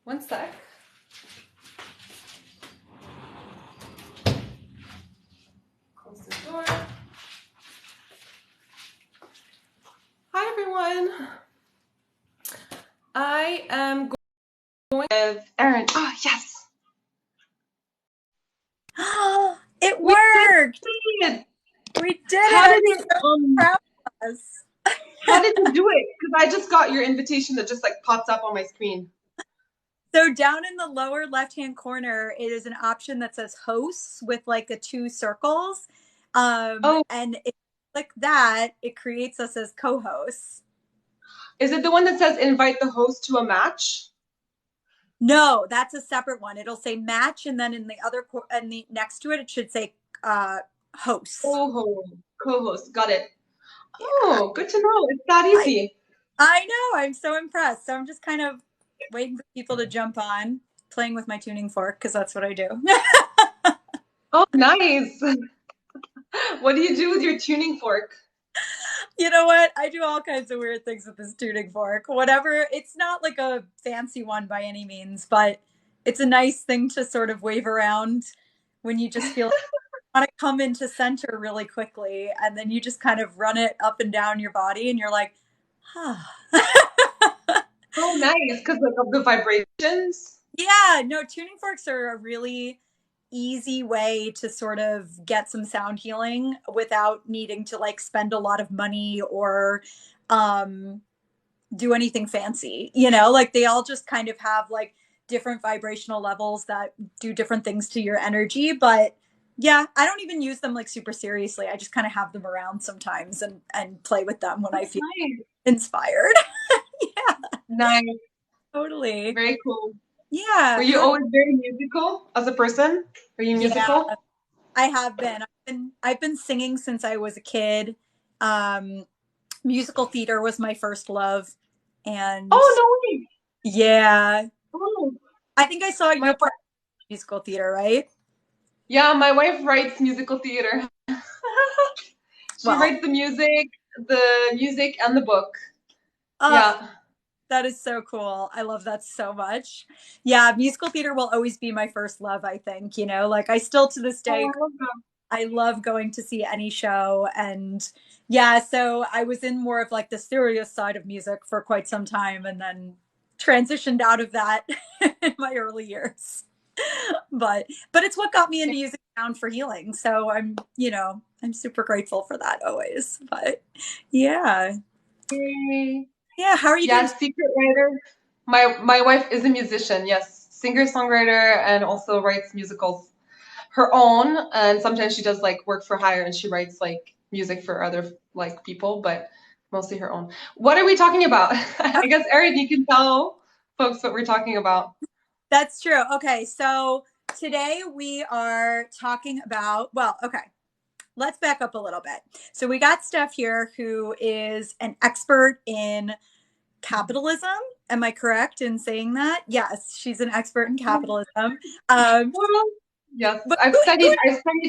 One sec. Close the door. Hi, everyone. I am going with Erin. Oh, yes. It We worked. did it. We did How it. did I'm it, so proud of us. how did you do it? Because I just got your invitation that just like pops up on my screen. So down in the lower left-hand corner, it is an option that says hosts with like the two circles. Oh, And if you click that, it creates us as co-hosts. is it the one that says invite the host to a match? No, that's a separate one. It'll say match, and then in the other and the next to it, it should say hosts. Co-host. Co-host. Got it. Yeah, Oh, good to know. It's that I easy. I know. I'm so impressed. So I'm just kind of waiting for people to jump on, playing with my tuning fork because that's what I do. Oh, nice. What do you do with your tuning fork? You know what? I do all kinds of weird things with this tuning fork. Whatever. It's not like a fancy one by any means, but it's a nice thing to sort of wave around when you just feel like you want to come into center really quickly. And then you just kind of run it up and down your body and you're like, huh. Oh, nice. Because like of the vibrations. Yeah, no, tuning forks are a really easy way to sort of get some sound healing without needing to like spend a lot of money or um do anything fancy. Like they all just kind of have like different vibrational levels that do different things to your energy, but yeah, I don't even use them like super seriously. I just kind of have them around sometimes and play with them when I feel Nice. inspired. Yeah, Nice. totally. Very cool. Were Yeah. you always very musical as a person? Were you Yeah, musical? I have been. I've been singing since I was a kid. Um, Musical theater was my first love, and Oh, no way. yeah, Oh, I think I saw my your wife, part in musical theater, right? yeah, my wife writes musical theater. She Well, writes the music and the book. uh, Yeah. that is so cool. I love that so much. Yeah, musical theater will always be my first love, I think. Like I still to this Oh, day, I love that. I love going to see any show. And yeah, so I was in more of like the serious side of music for quite some time and then transitioned out of that in my early years. But it's what got me into using sound for healing. So I'm super grateful for that always. But yeah. Yay. Yeah, how are you doing? Yes, secret writer. My wife is a musician. Yes, singer songwriter and also writes musicals her own. And sometimes she does like work for hire and she writes like music for other like people, but mostly her own. What are we talking about? I guess Erin, you can tell folks what we're talking about. That's true. Okay, so today we are talking about, well, okay, let's back up a little bit. So we got Steph here who is an expert in capitalism. Am I correct in saying that? Yes, she's an expert in capitalism. Um, Well, yes, but I studied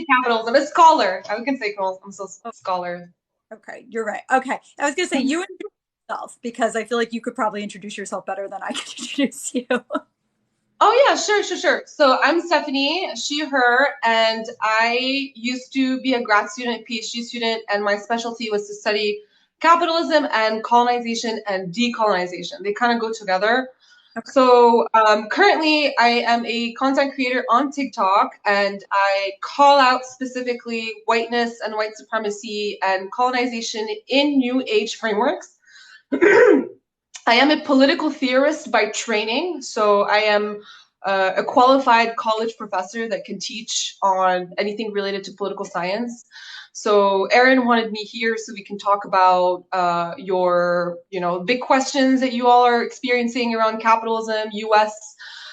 capitalism. I'm a scholar. I can say I'm so scholar. okay, you're right. Okay, I was gonna say you introduce yourself because I feel like you could probably introduce yourself better than I could introduce you. Oh yeah, sure. So I'm Stephanie, she, her, and I used to be a grad student, PhD student, and my specialty was to study capitalism and colonization and decolonization. They kind of go together. Okay. So currently, I am a content creator on TikTok, and I call out specifically whiteness and white supremacy and colonization in New Age frameworks. I am a political theorist by training, so I am a qualified college professor that can teach on anything related to political science. So Erin wanted me here so we can talk about your, big questions that you all are experiencing around capitalism, U.S.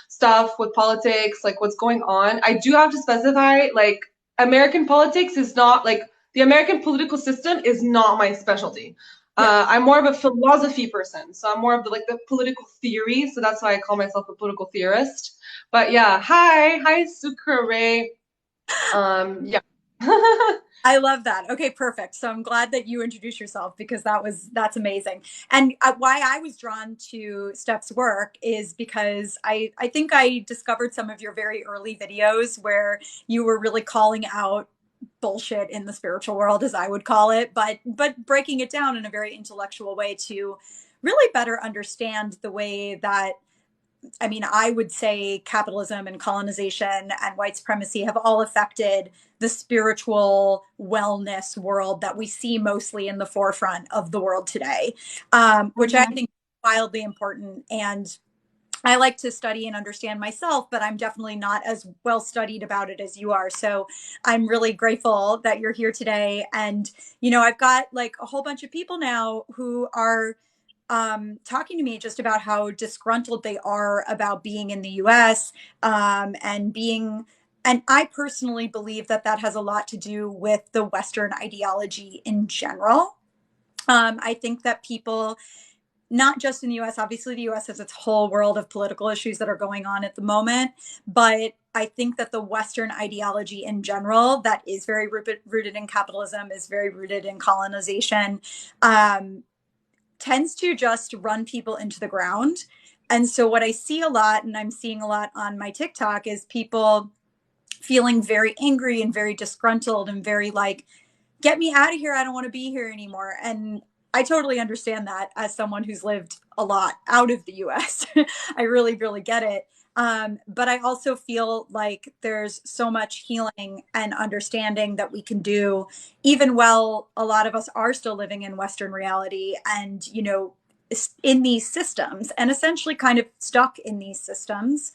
stuff with politics, like what's going on. I do have to specify, like, American politics is not like the American political system is not my specialty. Yeah. I'm more of a philosophy person, so I'm more of the political theory. So that's why I call myself a political theorist. But yeah, hi Sukra Ray. Yeah. I love that. Okay, perfect. So I'm glad that you introduced yourself because that's amazing. And why I was drawn to Steph's work is because I think I discovered some of your very early videos where you were really calling out bullshit in the spiritual world, as I would call it, but breaking it down in a very intellectual way to really better understand the way that, I mean, I would say capitalism and colonization and white supremacy have all affected the spiritual wellness world that we see mostly in the forefront of the world today, which I Mhm. think is wildly important. And I like to study and understand myself, but I'm definitely not as well studied about it as you are. So I'm really grateful that you're here today. And, I've got like a whole bunch of people now who are talking to me just about how disgruntled they are about being in the US, and being. And I personally believe that that has a lot to do with the Western ideology in general. I think that people, not just in the US, obviously, the US has its whole world of political issues that are going on at the moment. But I think that the Western ideology in general, that is very rooted in capitalism, is very rooted in colonization, um, tends to just run people into the ground. And so, what I see a lot, and I'm seeing a lot on my TikTok, is people feeling very angry and very disgruntled and very like, get me out of here. I don't want to be here anymore. And I totally understand that as someone who's lived a lot out of the US. I really, really get it. But I also feel like there's so much healing and understanding that we can do, even while a lot of us are still living in Western reality and, in these systems and essentially kind of stuck in these systems.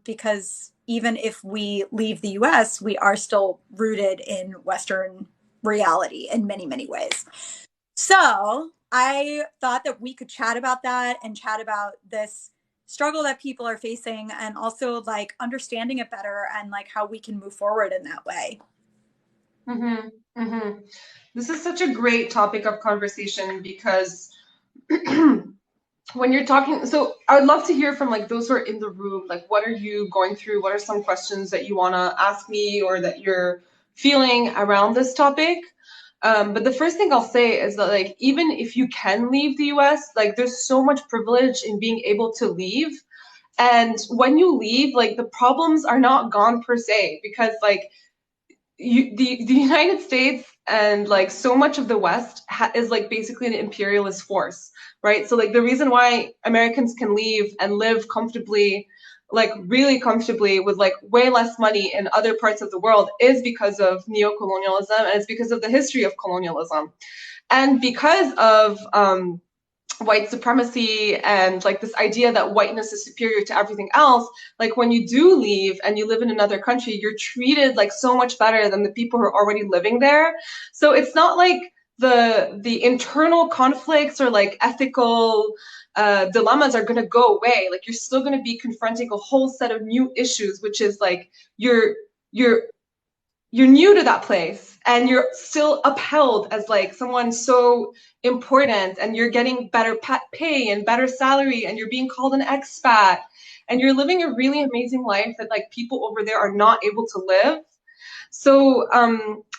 Because even if we leave the US, we are still rooted in Western reality in many, many ways. So I thought that we could chat about that and chat about this struggle that people are facing and also like understanding it better and like how we can move forward in that way. Mhm. Mhm. This is such a great topic of conversation because when you're talking, so I would love to hear from like those who are in the room, like what are you going through? What are some questions that you want to ask me or that you're feeling around this topic? But the first thing I'll say is that like even if you can leave the US, like there's so much privilege in being able to leave. And when you leave, like the problems are not gone per se because like the United States and like so much of the West is like basically an imperialist force, right? So like the reason why Americans can leave and live comfortably, like really comfortably with like way less money in other parts of the world is because of neo-colonialism and it's because of the history of colonialism and because of white supremacy and like this idea that whiteness is superior to everything else. Like when you do leave and you live in another country, you're treated like so much better than the people who are already living there. So it's not like the internal conflicts or like ethical dilemmas are going to go away. Like you're still going to be confronting a whole set of new issues, which is like you're you're new to that place and you're still upheld as like someone so important and you're getting better pay and better salary and you're being called an expat and you're living a really amazing life that like people over there are not able to live. So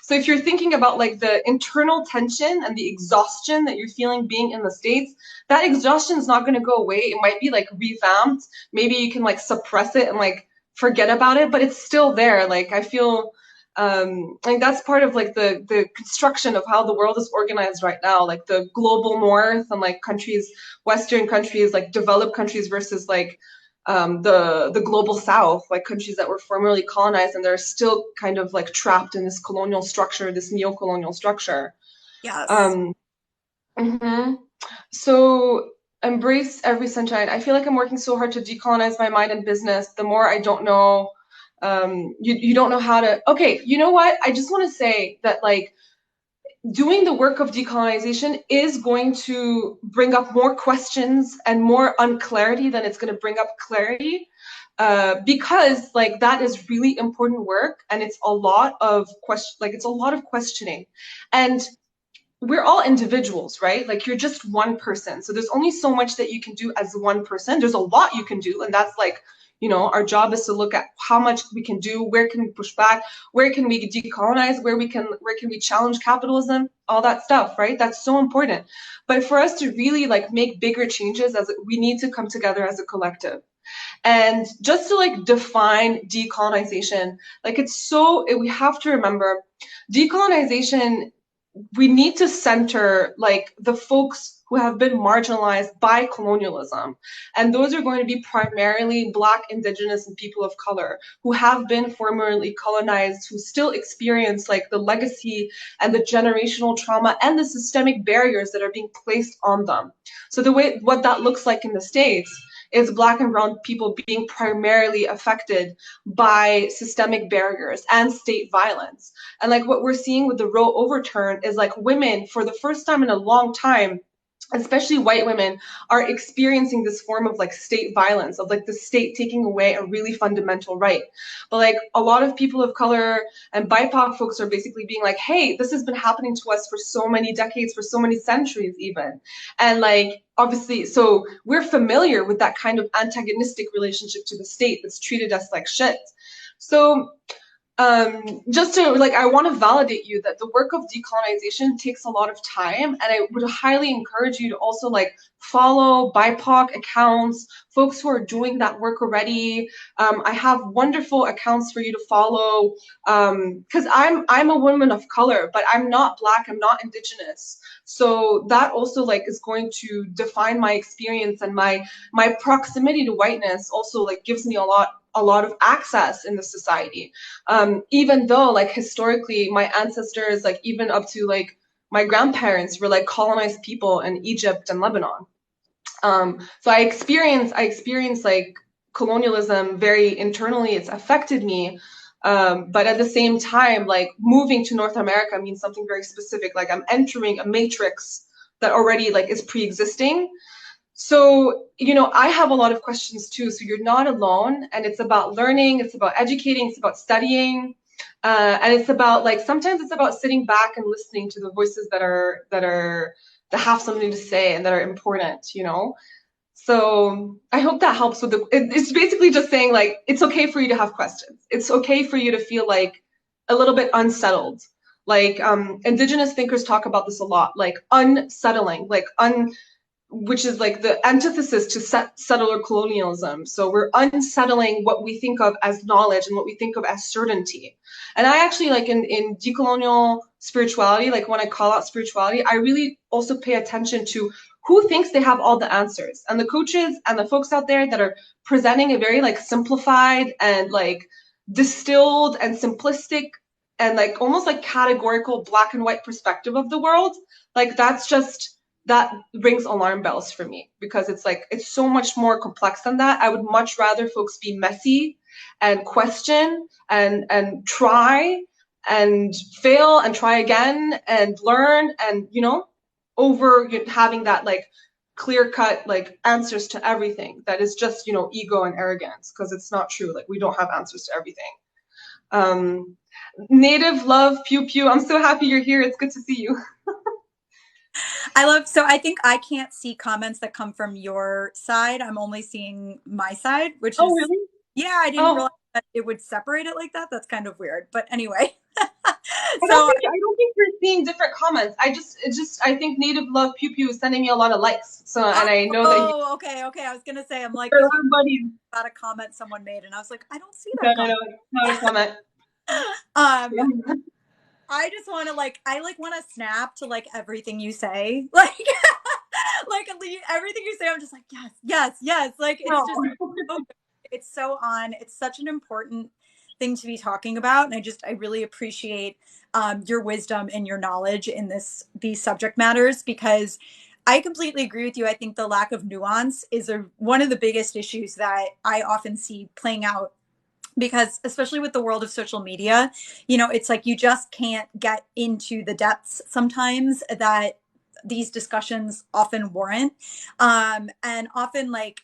if you're thinking about like the internal tension and the exhaustion that you're feeling being in the States, that exhaustion is not going to go away. It might be like revamped. Maybe you can like suppress it and like forget about it, but it's still there. Like I feel like that's part of like the construction of how the world is organized right now, like the global north and like countries, Western countries, like developed countries versus like the global south, like countries that were formerly colonized and they're still kind of like trapped in this colonial structure, this neo-colonial structure. Yes. Um, mhm. So embrace every sunshine. I feel like I'm working so hard to decolonize my mind and business. The more I don't know, you don't know how to. Okay, you know what? I just want to say that like doing the work of decolonization is going to bring up more questions and more unclarity than it's going to bring up clarity. Because like that is really important work and it's a lot of it's a lot of questioning and we're all individuals, right? Like you're just one person. So there's only so much that you can do as one person. There's a lot you can do, and that's like Our job is to look at how much we can do, where can we push back, where can we decolonize, where can we challenge capitalism, all that stuff, right? That's so important. But for us to really like make bigger changes, we need to come together as a collective. And just to like define decolonization, like we have to remember decolonization, we need to center like the folks who have been marginalized by colonialism. And those are going to be primarily Black, Indigenous, and people of color who have been formerly colonized, who still experience like the legacy and the generational trauma and the systemic barriers that are being placed on them. So what that looks like in the States is Black and brown people being primarily affected by systemic barriers and state violence. And like what we're seeing with the Roe overturn is like women, for the first time in a long time, especially white women, are experiencing this form of like state violence, of like the state taking away a really fundamental right. But like a lot of people of color and BIPOC folks are basically being like, hey, this has been happening to us for so many decades, for so many centuries even. And like, obviously, so we're familiar with that kind of antagonistic relationship to the state that's treated us like shit. So just to like, I want to validate you that the work of decolonization takes a lot of time, and I would highly encourage you to also like follow BIPOC accounts, folks who are doing that work already. I have wonderful accounts for you to follow, because I'm a woman of color, but I'm not Black, I'm not Indigenous. So that also like is going to define my experience, and my proximity to whiteness also like gives me a lot of access in the society. Even though like historically my ancestors, like even up to like my grandparents, were like colonized people in Egypt and Lebanon. So I experienced like colonialism very internally. It's affected me. But at the same time, like moving to North America means something very specific. Like I'm entering a matrix that already like is pre-existing. So, I have a lot of questions too. So you're not alone, and it's about learning, it's about educating, it's about studying, and it's about like sometimes it's about sitting back and listening to the voices that have something to say and that are important. So I hope that helps with it's basically just saying like it's okay for you to have questions. It's okay for you to feel like a little bit unsettled. Like Indigenous thinkers talk about this a lot, like unsettling, like which is like the antithesis to settler colonialism. So we're unsettling what we think of as knowledge and what we think of as certainty. And I actually like in decolonial spirituality, like when I call out spirituality, I really also pay attention to who thinks they have all the answers. And the coaches and the folks out there that are presenting a very like simplified and like distilled and simplistic and like almost like categorical black and white perspective of the world, like that rings alarm bells for me, because it's like it's so much more complex than that. I would much rather folks be messy and question and try and fail and try again and learn, and over having that like clear cut like answers to everything that is just ego and arrogance, because it's not true. Like we don't have answers to everything. Native love pew pew, I'm so happy you're here. It's good to see you. So I think I can't see comments that come from your side. I'm only seeing my side, which Oh, is, really? yeah, I didn't Oh, realize that it would separate it like that. That's kind of weird. But anyway, I don't so think I don't think you're seeing different comments. I think Native Love Pew Pew is sending me a lot of likes. So, and I know that oh, okay, okay. I was gonna say, I'm like, because you everybody. got a comment someone made, and I was like, I don't see No, that no, comment. no, it's not a comment. Um, I just want to I want to snap to like everything you say, like, like everything you say. I'm just like, yes, yes, yes. Like it's No. just so good. It's so on. It's such an important thing to be talking about, and I really appreciate your wisdom and your knowledge in these subject matters, because I completely agree with you. I think the lack of nuance is one of the biggest issues that I often see playing out, because especially with the world of social media, it's like you just can't get into the depths sometimes that these discussions often warrant. And often like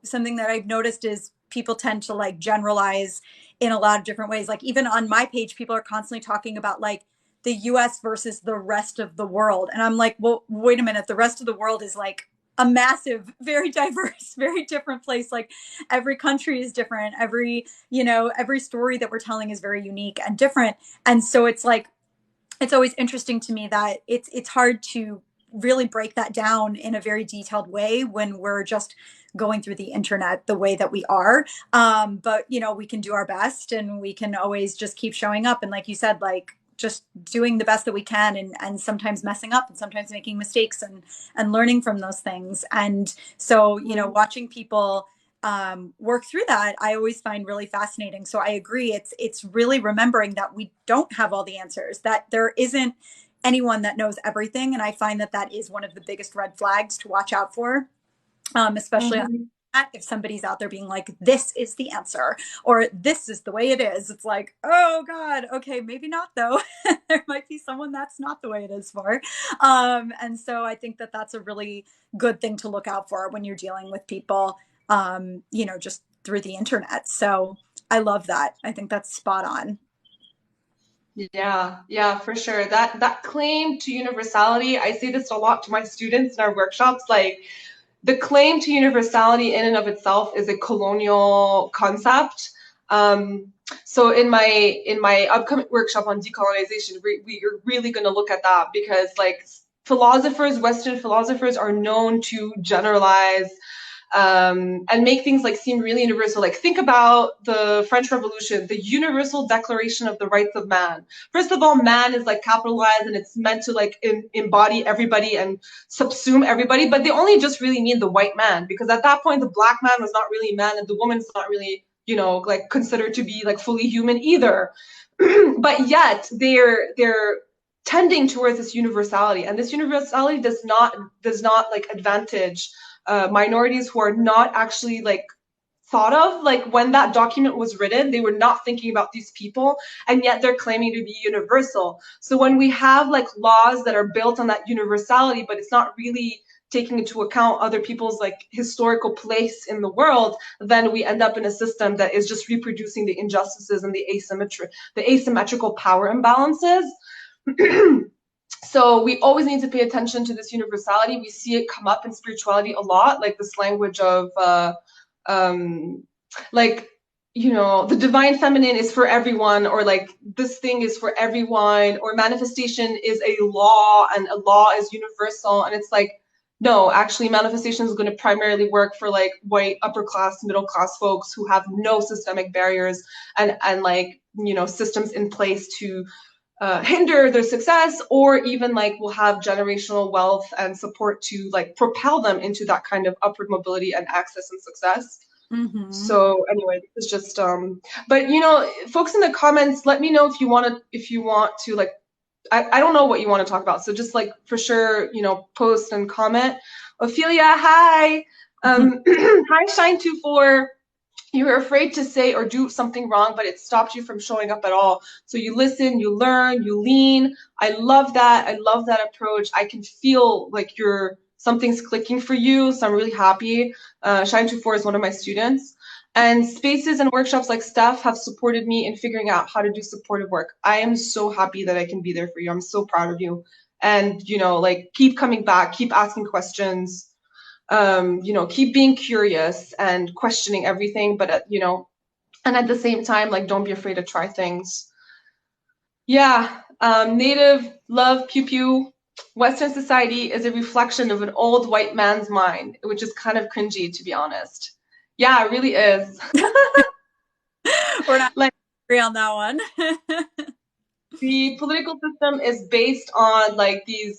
something that I've noticed is people tend to like generalize in a lot of different ways. Like even on my page, people are constantly talking about like the US versus the rest of the world. And I'm like, well, wait a minute. The rest of the world is like a massive, very diverse, very different place. Like every country is different. Every, every story that we're telling is very unique and different. And so it's like, it's always interesting to me that it's hard to really break that down in a very detailed way when we're just going through the internet the way that we are. But we can do our best, and we can always just keep showing up. And like you said, like just doing the best that we can, and sometimes messing up and sometimes making mistakes, and learning from those things. And so, watching people work through that, I always find really fascinating. So I agree. It's really remembering that we don't have all the answers, that there isn't anyone that knows everything. And I find that that is one of the biggest red flags to watch out for, especially on Mhm. that. If somebody's out there being like, this is the answer, or this is the way it is, it's like, oh God, okay, maybe not though. There might be someone that's not the way it is for. And so I think that that's a really good thing to look out for when you're dealing with people, just through the internet. So I love that. I think that's spot on. Yeah, yeah, for sure. That claim to universality, I say this a lot to my students in our workshops, like the claim to universality in and of itself is a colonial concept. So in my upcoming workshop on decolonization, we are really going to look at that because like philosophers, Western philosophers are known to generalize and make things like seem really universal. Like think about the French Revolution, the Universal Declaration of the Rights of Man. First of all, man is like capitalized and it's meant to like embody everybody and subsume everybody, but they only just really mean the white man because at that point the black man was not really a man and the woman's not really, like considered to be like fully human either. But yet they're tending towards this universality, and this universality does not like advantage minorities who are not actually like thought of. Like when that document was written, they were not thinking about these people, and yet they're claiming to be universal. So when we have like laws that are built on that universality, but it's not really taking into account other people's like historical place in the world, then we end up in a system that is just reproducing the injustices and the asymmetrical power imbalances. So we always need to pay attention to this universality. We see it come up in spirituality a lot, like this language of um, like, the divine feminine is for everyone, or like this thing is for everyone, or manifestation is a law and a law is universal. And it's like, no, actually manifestation is going to primarily work for like white upper class, middle class folks who have no systemic barriers and like, systems in place to hinder their success, or even like will have generational wealth and support to like propel them into that kind of upward mobility and access and success. Mm-hmm. So anyway, this is just but folks in the comments, let me know if you want to like I don't know what you want to talk about. So just like for sure, post and comment. Ophelia, hi. Hi Shine24. You were afraid to say or do something wrong, but it stopped you from showing up at all. So you listen, you learn, you lean. I love that. I love that approach. I can feel like something's clicking for you. So I'm really happy. Shine24 is one of my students. And spaces and workshops like Steph have supported me in figuring out how to do supportive work. I am so happy that I can be there for you. I'm so proud of you. And, like keep coming back, keep asking questions, keep being curious and questioning everything, but and at the same time, like don't be afraid to try things. Yeah, native love pew pew. Western society is a reflection of an old white man's mind, which is kind of cringy, to be honest. Yeah, it really is. We're not Like agree on that one. the political system is based on like the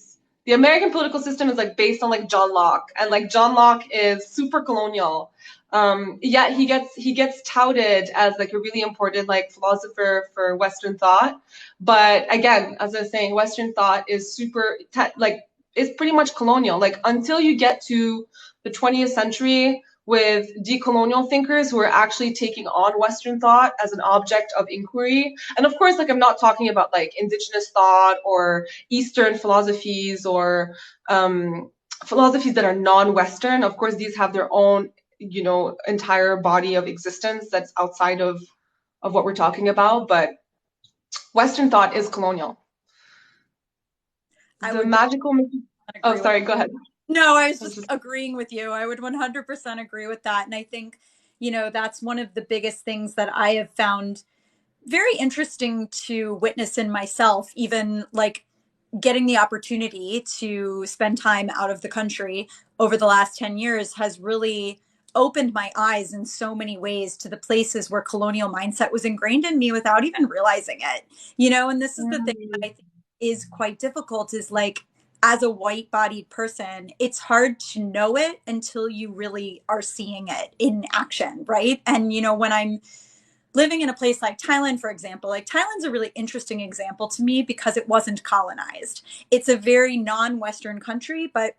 American political system is like based on like John Locke, and like John Locke is super colonial. Yeah, he gets touted as like a really important like philosopher for Western thought, but again, as I was saying, Western thought is like it's pretty much colonial. Like until you get to the 20th century with decolonial thinkers who are actually taking on Western thought as an object of inquiry. And of course, like I'm not talking about like indigenous thought or Eastern philosophies or philosophies that are non-Western. Of course, these have their own, entire body of existence that's outside of what we're talking about. But Western thought is colonial. I The would magical. Oh, agree with. sorry. Go ahead. No, I was That's just just, agreeing with you. I would 100% agree with that. And I think, that's one of the biggest things that I have found very interesting to witness in myself, even like getting the opportunity to spend time out of the country over the last 10 years has really opened my eyes in so many ways to the places where colonial mindset was ingrained in me without even realizing it. And this is the thing that I think is quite difficult is like, as a white bodied person, it's hard to know it until you really are seeing it in action, right? And, when I'm living in a place like Thailand, for example, like Thailand's a really interesting example to me because it wasn't colonized. It's a very non Western country, but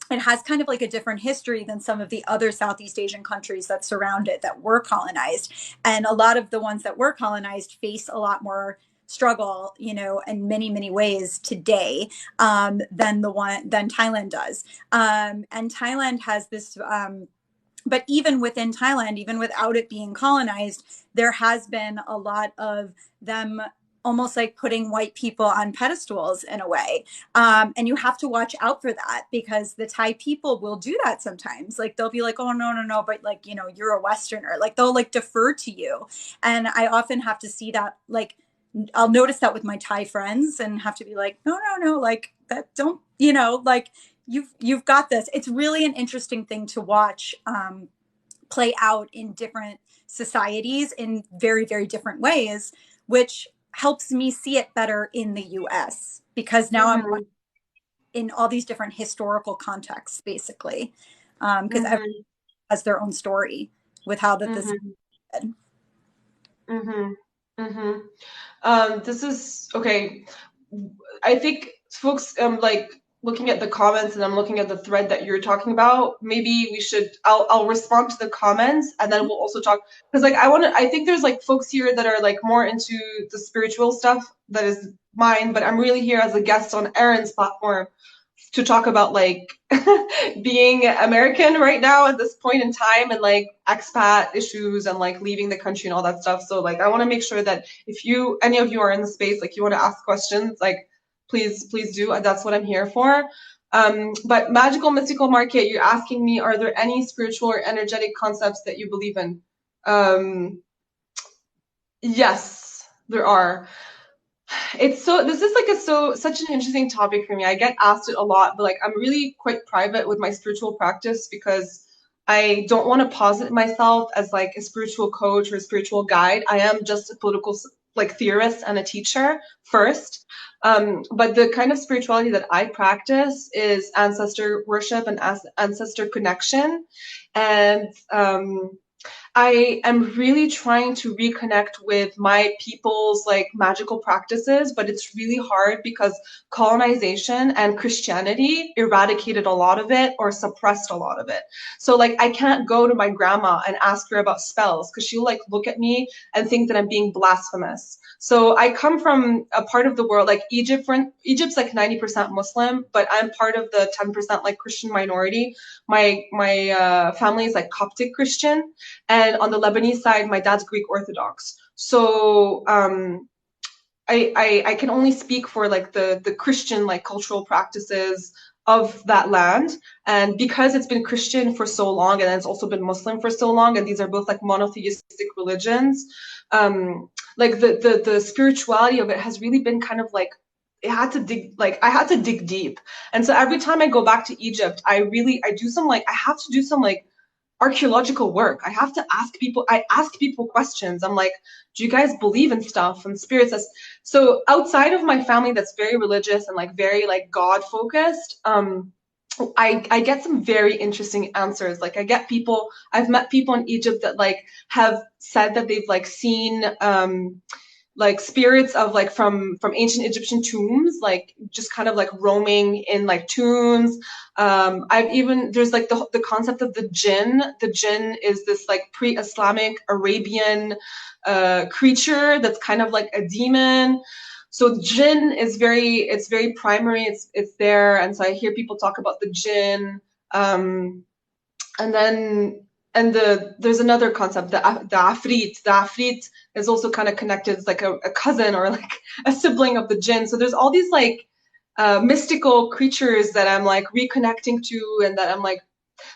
it has kind of like a different history than some of the other Southeast Asian countries that surround it that were colonized. And a lot of the ones that were colonized face a lot more struggle, in many, many ways today than Thailand does. And Thailand has this but even within Thailand, even without it being colonized, there has been a lot of them almost like putting white people on pedestals in a way. And you have to watch out for that because the Thai people will do that sometimes. Like they'll be like, oh, no, no, no, but like, you're a Westerner. Like they'll like defer to you. And I often have to see that, like, I'll notice that with my Thai friends and have to be like, no, no, no, like that don't, like you've got this. It's really an interesting thing to watch play out in different societies in very, very different ways, which helps me see it better in the US because now I'm mm-hmm, in all these different historical contexts, basically, because everyone mm-hmm, has their own story with how that this mm-hmm, happened. mm-hmm, mm-hmm. This is okay. I think folks, like looking at the comments and I'm looking at the thread that you're talking about. Maybe we should. I'll respond to the comments and then we'll also talk because like I think there's like folks here that are like more into the spiritual stuff that is mine, but I'm really here as a guest on Erin's platform to talk about like being American right now at this point in time and like expat issues and like leaving the country and all that stuff. So like I want to make sure that if you any of you are in the space, like you want to ask questions, like please do. That's what I'm here for. But magical mystical market, you're asking me, are there any spiritual or energetic concepts that you believe in? Yes, there are. It's so this is like such an interesting topic for me. I get asked it a lot, but like I'm really quite private with my spiritual practice because I don't want to posit myself as like a spiritual coach or a spiritual guide. I am just a political like theorist and a teacher first. But the kind of spirituality that I practice is ancestor worship and ancestor connection. And I am really trying to reconnect with my people's like magical practices, but it's really hard because colonization and Christianity eradicated a lot of it or suppressed a lot of it. So like I can't go to my grandma and ask her about spells because she'll like look at me and think that I'm being blasphemous. So I come from a part of the world like Egypt. Egypt's like 90% Muslim, but I'm part of the 10% like Christian minority. My family is like Coptic Christian, and on the Lebanese side, my dad's Greek Orthodox. So I can only speak for like the Christian like cultural practices of that land. And because it's been Christian for so long and it's also been Muslim for so long, and these are both like monotheistic religions, like the spirituality of it has really been kind of like it had to dig like I had to dig deep. And so every time I go back to Egypt, I do some like I have to do some like archaeological work. I have to ask people, I ask people questions. I'm like, do you guys believe in stuff and spirits? So outside of my family that's very religious and like very like God focused, I get some very interesting answers. Like I've met people in Egypt that like have said that they've like seen like spirits of like from ancient Egyptian tombs, like just kind of like roaming in like tombs. I've even there's like the concept of the jinn. The jinn is this like pre-Islamic Arabian creature that's kind of like a demon. So jinn is very primary. It's there, and so I hear people talk about the jinn. And then there's another concept, the afrit. The afrit is also kind of connected. It's like a cousin or like a sibling of the jinn. So there's all these like mystical creatures that I'm like reconnecting to, and that I'm like,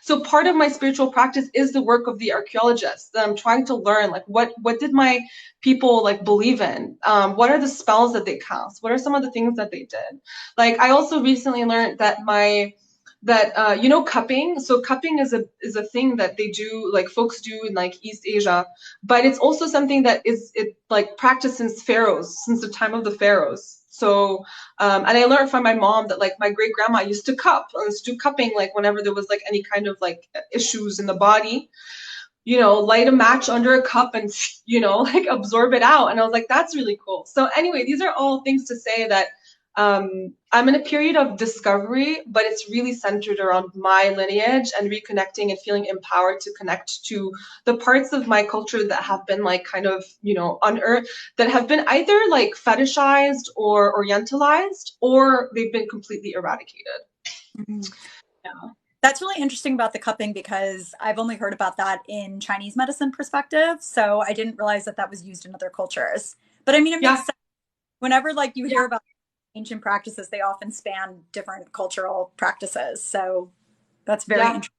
so part of my spiritual practice is the work of the archaeologists that I'm trying to learn, like what did my people like believe in? What are the spells that they cast? What are some of the things that they did? Like I also recently learned that you know, cupping. So cupping is a thing that they do, like folks do in like East Asia, but it's also something that is it like practiced since pharaohs, since the time of the pharaohs. So and I learned from my mom that like my great grandma used to cup, used to do cupping like whenever there was like any kind of like issues in the body, you know, light a match under a cup and, you know, like absorb it out. And I was like, that's really cool. So anyway, these are all things to say that I'm in a period of discovery, but it's really centered around my lineage and reconnecting and feeling empowered to connect to the parts of my culture that have been like kind of, you know, unearthed, that have been either like fetishized or orientalized, or they've been completely eradicated. Mhm. Yeah. That's really interesting about the cupping because I've only heard about that in Chinese medicine perspective. So I didn't realize that that was used in other cultures. But I mean, it makes Yeah. sense. Whenever like you Yeah. hear about ancient practices, they often span different cultural practices. So that's very Yeah. interesting.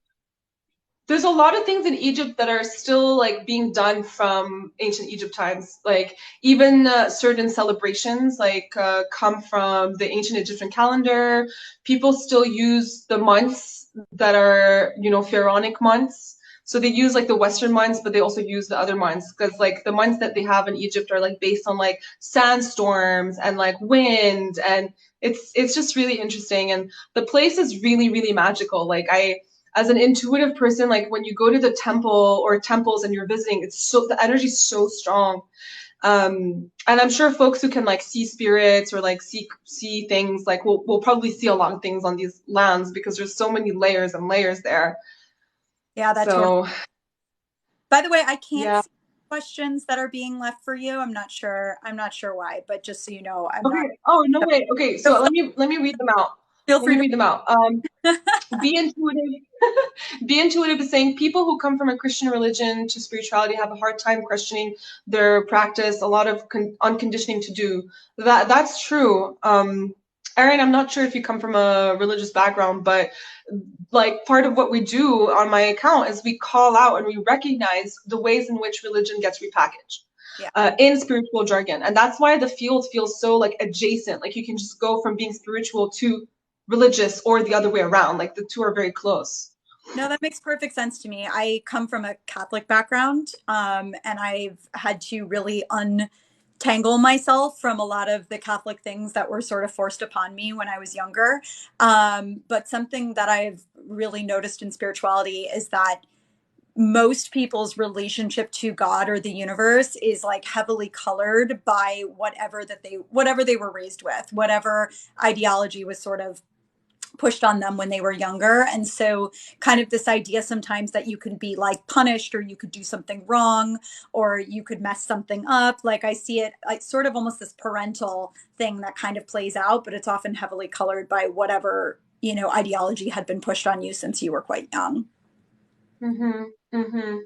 There's a lot of things in Egypt that are still like being done from ancient Egypt times. Like even certain celebrations like come from the ancient Egyptian calendar. People still use the months that are, you know, pharaonic months. So they use like the Western months, but they also use the other months because like the months that they have in Egypt are like based on like sandstorms and like wind, and it's just really interesting, and the place is really really magical. Like I, as an intuitive person, like when you go to the temple or temples and you're visiting, it's so, the energy is so strong. And I'm sure folks who can like see spirits or like see things, like will probably see a lot of things on these lands because there's so many layers and layers there. Yeah, that totally. So By the way, I can't yeah. see questions that are being left for you. I'm not sure. I'm not sure why, but just so you know, I'm not. Okay. Oh no way. Okay. So So let me read them out. feel Let free me to. read them out. Be intuitive. Be intuitive is saying people who come from a Christian religion to spirituality have a hard time questioning their practice, a lot of unconditioning to do. That's true. Erin, I'm not sure if you come from a religious background, but like part of what we do on my account is we call out and we recognize the ways in which religion gets repackaged Yeah. in spiritual jargon, and that's why the field feels so like adjacent. Like you can just go from being spiritual to religious or the other way around. Like the two are very close. No, that makes perfect sense to me. I come from a Catholic background, and I've had to really untangle myself from a lot of the Catholic things that were sort of forced upon me when I was younger. But something that I've really noticed in spirituality is that most people's relationship to God or the universe is like heavily colored by whatever they were raised with, whatever ideology was sort of pushed on them when they were younger. And so kind of this idea sometimes that you could be like punished or you could do something wrong or you could mess something up. Like I see it like sort of almost this parental thing that kind of plays out, but it's often heavily colored by whatever, you know, ideology had been pushed on you since you were quite young. Mm-hmm. Mm-hmm.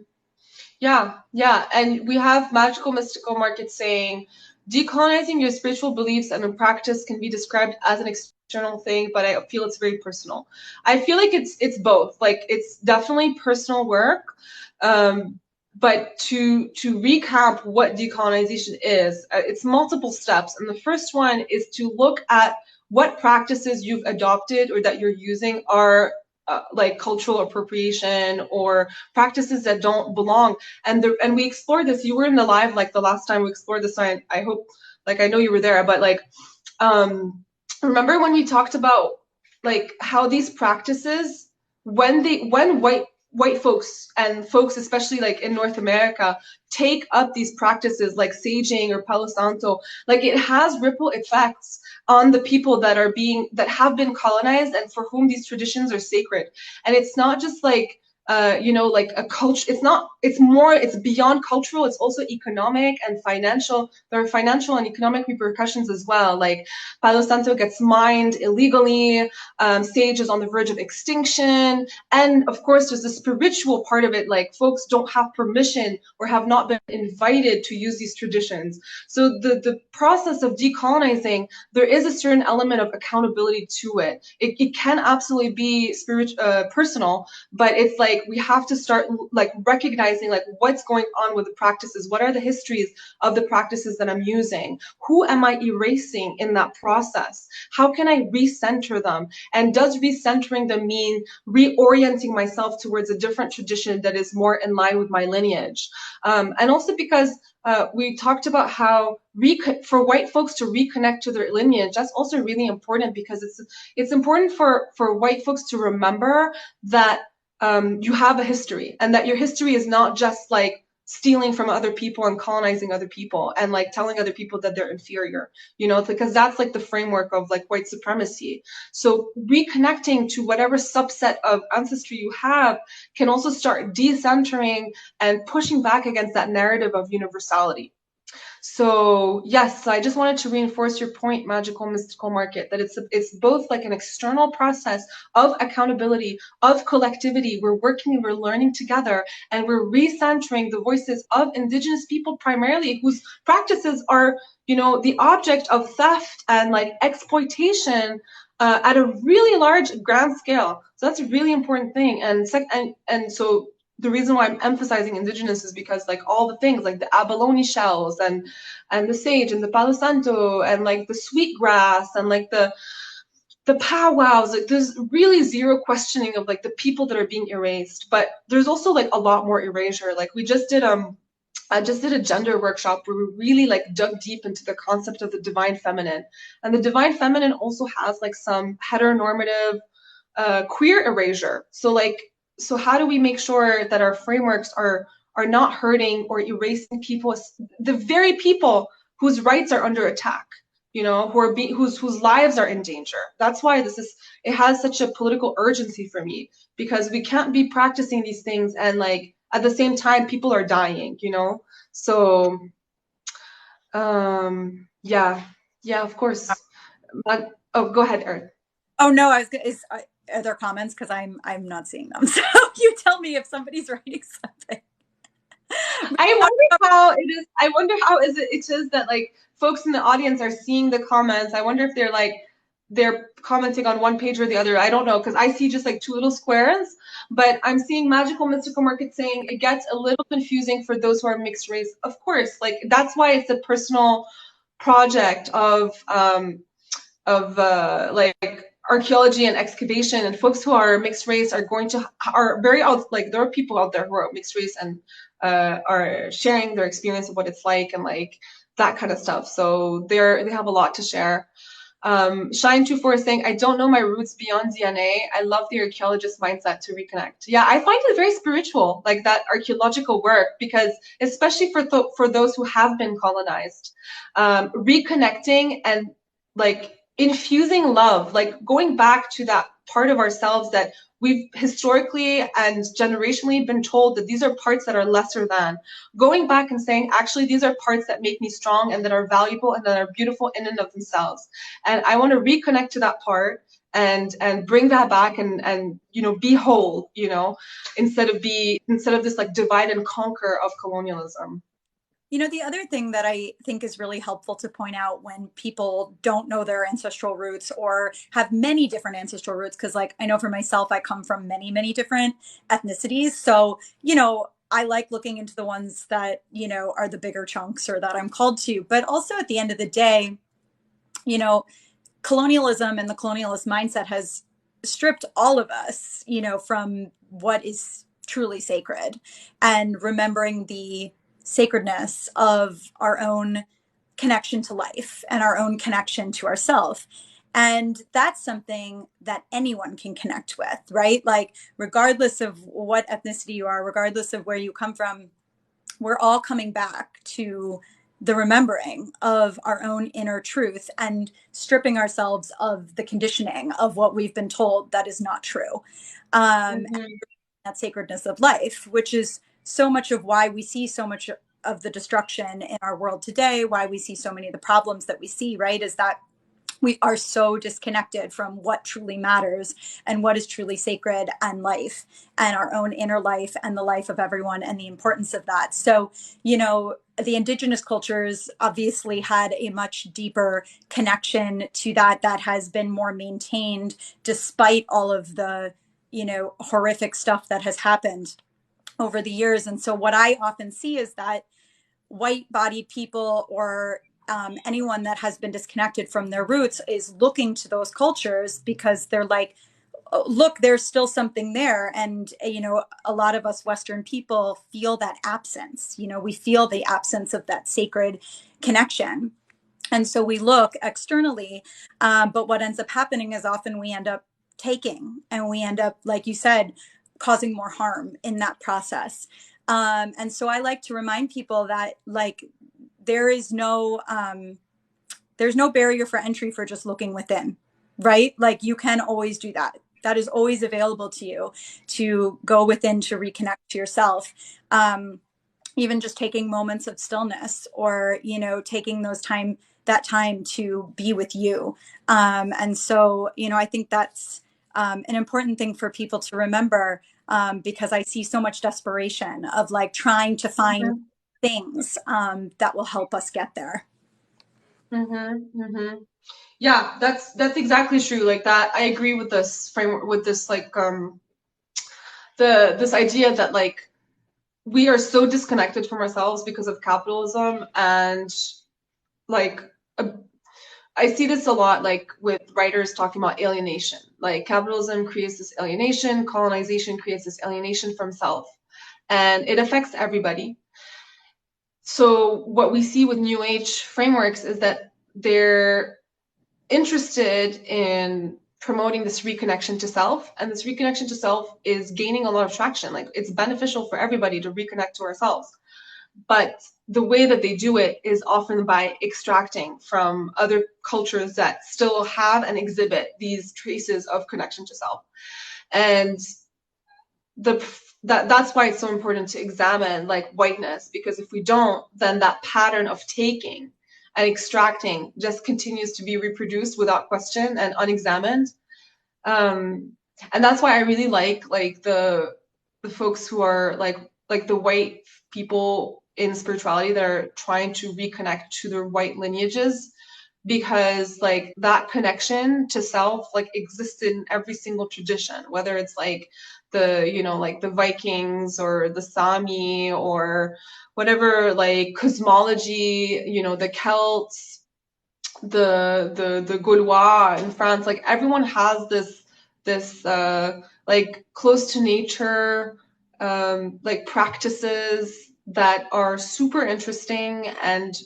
Yeah, yeah. And we have magical mystical markets saying decolonizing your spiritual beliefs and practice can be described as an external thing, but I feel it's very personal. I feel like it's both. Like it's definitely personal work. But to recap what decolonization is, it's multiple steps. And the first one is to look at what practices you've adopted or that you're using are like cultural appropriation or practices that don't belong. And we explored this. You were in the live like the last time we explored this. I hope, like I know you were there, but like um remember when we talked about like how these practices, when white folks and folks especially like in North America take up these practices like saging or Palo Santo, like it has ripple effects on the people that have been colonized and for whom these traditions are sacred. And it's not just like like a culture. It's beyond cultural. It's also economic and financial. There are financial and economic repercussions as well. Like Palo Santo gets mined illegally. Sage is on the verge of extinction. And of course, there's the spiritual part of it. Like folks don't have permission or have not been invited to use these traditions. So the process of decolonizing, there is a certain element of accountability to it. It can absolutely be personal, but it's like we have to start like recognizing like what's going on with the practices. What are the histories of the practices that I'm using? Who am I erasing in that process? How can I recenter them? And does recentering them mean reorienting myself towards a different tradition that is more in line with my lineage? And also because we talked about how for white folks to reconnect to their lineage, that's also really important, because it's important for white folks to remember that you have a history, and that your history is not just like stealing from other people and colonizing other people and like telling other people that they're inferior, because that's like the framework of like white supremacy. So reconnecting to whatever subset of ancestry you have can also start decentering and pushing back against that narrative of universality. So yes, I just wanted to reinforce your point, magical mystical market, that it's both like an external process of accountability, of collectivity. We're working and we're learning together, and we're recentering the voices of indigenous people primarily, whose practices are, the object of theft and like exploitation at a really large grand scale. So that's a really important thing. And so the reason why I'm emphasizing indigenous is because like all the things like the abalone shells and the sage and the palo santo and like the sweetgrass and like the powwows, like there's really zero questioning of like the people that are being erased. But there's also like a lot more erasure. Like I just did a gender workshop where we really like dug deep into the concept of the divine feminine. And the divine feminine also has like some heteronormative queer erasure. So how do we make sure that our frameworks are not hurting or erasing people, the very people whose rights are under attack, whose lives are in danger? That's why it has such a political urgency for me, because we can't be practicing these things and like at the same time people are dying, So yeah, of course. But, oh, go ahead, Erin. Oh no, I was gonna, are there comments? Because I'm not seeing them. So you tell me if somebody's writing something. I wonder how it is that like folks in the audience are seeing the comments. I wonder if they're commenting on one page or the other. I don't know, because I see just like two little squares, but I'm seeing magical mystical market saying it gets a little confusing for those who are mixed race. Of course, like that's why it's a personal project of like archaeology and excavation, and folks who are mixed race are very out, like there are people out there who are mixed race and are sharing their experience of what it's like and like that kind of stuff. So they have a lot to share. Shine24 is saying, I don't know my roots beyond DNA. I love the archaeologist mindset to reconnect. Yeah, I find it very spiritual, like that archaeological work, because especially for those who have been colonized, reconnecting and like infusing love, like going back to that part of ourselves that we've historically and generationally been told that these are parts that are lesser than, going back and saying, actually, these are parts that make me strong and that are valuable and that are beautiful in and of themselves. And I want to reconnect to that part and bring that back and be whole, instead of this like divide and conquer of colonialism. The other thing that I think is really helpful to point out when people don't know their ancestral roots or have many different ancestral roots, because, like, I know for myself, I come from many, many different ethnicities. So, I like looking into the ones that, are the bigger chunks or that I'm called to. But also at the end of the day, colonialism and the colonialist mindset has stripped all of us, from what is truly sacred, and remembering the sacredness of our own connection to life and our own connection to ourself. And that's something that anyone can connect with, right? Like, regardless of what ethnicity you are, regardless of where you come from, we're all coming back to the remembering of our own inner truth and stripping ourselves of the conditioning of what we've been told that is not true. Mm-hmm. that sacredness of life, which is so much of why we see so much of the destruction in our world today, why we see so many of the problems that we see, right? Is that we are so disconnected from what truly matters and what is truly sacred and life and our own inner life and the life of everyone and the importance of that. So, you know, the indigenous cultures obviously had a much deeper connection to that that has been more maintained despite all of the, you know, horrific stuff that has happened over the years. And so what I often see is that white bodied people or anyone that has been disconnected from their roots is looking to those cultures because they're like, oh, look, there's still something there. And, you know, a lot of us Western people feel that absence. You know, we feel the absence of that sacred connection. And so we look externally, but what ends up happening is often we end up taking and we end up, like you said, causing more harm in that process. And so I like to remind people that like there is no there's no barrier for entry for just looking within, right? Like you can always do that. That is always available to you to go within to reconnect to yourself. Even just taking moments of stillness or, you know, taking that time to be with you. And so, you know, I think that's an important thing for people to remember because I see so much desperation of like trying to find Mm-hmm. things that will help us get there. Mm-hmm. Mm-hmm. Yeah, that's exactly true. Like that, I agree with this framework, with this like this idea that like we are so disconnected from ourselves because of capitalism and like uh, I see this a lot like with writers talking about alienation. Like capitalism creates this alienation, colonization creates this alienation from self, and it affects everybody. So what we see with New Age frameworks is that they're interested in promoting this reconnection to self, and this reconnection to self is gaining a lot of traction. Like it's beneficial for everybody to reconnect to ourselves, but the way that they do it is often by extracting from other cultures that still have and exhibit these traces of connection to self. And that's why it's so important to examine like whiteness, because if we don't, then that pattern of taking and extracting just continues to be reproduced without question and unexamined. And that's why I really like the folks who are like the white people in spirituality that are trying to reconnect to their white lineages, because like that connection to self like existed in every single tradition, whether it's like the, you know, like the Vikings or the Sami or whatever, like cosmology, you know, the Celts, the Gaulois in France. Like everyone has this like close to nature like practices that are super interesting and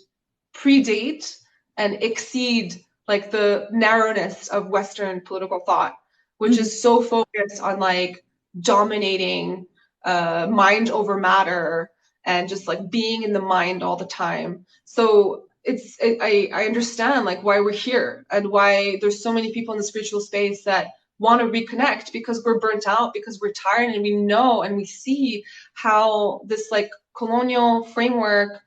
predate and exceed like the narrowness of Western political thought, which Mhm. is so focused on like dominating mind over matter and just like being in the mind all the time. So I understand like why we're here and why there's so many people in the spiritual space that want to reconnect, because we're burnt out, because we're tired, and we know and we see how this like colonial framework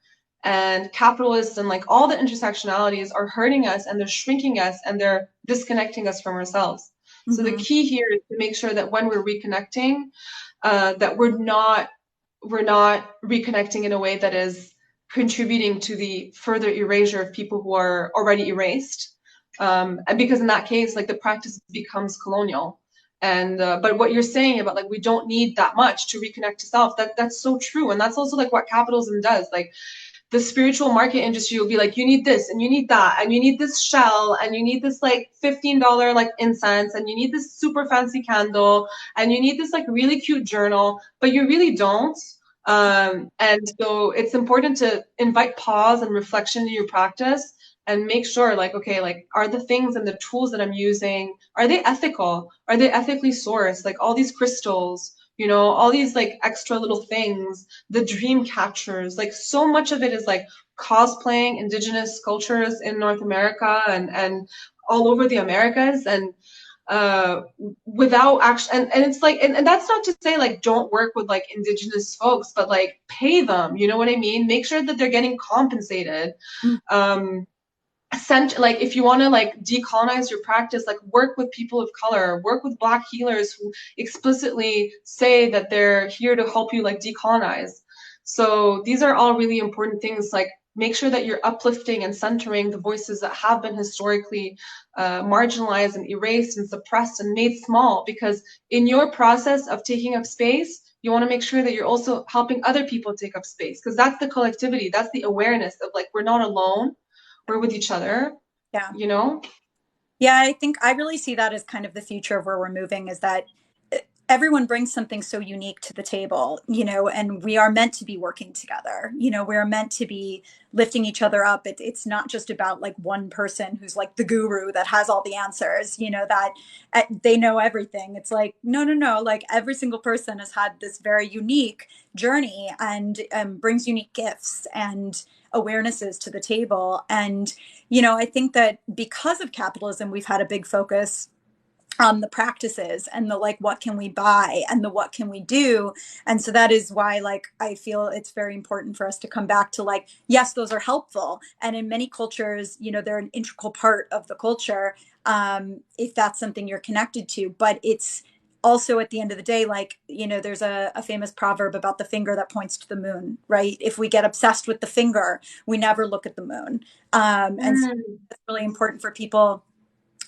and capitalists and like all the intersectionalities are hurting us, and they're shrinking us, and they're disconnecting us from ourselves. So the Mhm. key here is to make sure that when we're reconnecting, that we're not reconnecting in a way that is contributing to the further erasure of people who are already erased. And because in that case, like the practice becomes colonial. And but what you're saying about like we don't need that much to reconnect to self, that's so true. And that's also like what capitalism does. Like the spiritual market industry will be like, you need this and you need that and you need this shell and you need this like $15 like incense and you need this super fancy candle and you need this like really cute journal, but you really don't. And so it's important to invite pause and reflection in your practice and make sure like, okay, like are the things and the tools that I'm using, are they ethical? Are they ethically sourced? Like all these crystals, you know, all these like extra little things, the dream catchers, like so much of it is like cosplaying indigenous cultures in North America and all over the Americas. And uh, without actually, and it's like, and that's not to say like don't work with like indigenous folks, but like pay them, you know what I mean? Make sure that they're getting compensated. Mm. Um, like if you want to like decolonize your practice, like work with people of color, work with Black healers who explicitly say that they're here to help you like decolonize. So these are all really important things. Like make sure that you're uplifting and centering the voices that have been historically marginalized and erased and suppressed and made small, because in your process of taking up space, you want to make sure that you're also helping other people take up space, because that's the collectivity, that's the awareness of like we're not alone, we're with each other, Yeah. you know? Yeah, I think I really see that as kind of the future of where we're moving, is that everyone brings something so unique to the table, and we are meant to be working together. We're meant to be lifting each other up. It's not just about like one person who's like the guru that has all the answers, that they know everything. It's like, no, no, no. Like every single person has had this very unique journey and brings unique gifts and awarenesses to the table. And, I think that because of capitalism, we've had a big focus on the practices and the like what can we buy and the what can we do. And so that is why like I feel it's very important for us to come back to like, yes, those are helpful, and in many cultures they're an integral part of the culture, if that's something you're connected to. But it's also at the end of the day, like there's a famous proverb about the finger that points to the moon, right? If we get obsessed with the finger, we never look at the moon. And so Mm. it's really important for people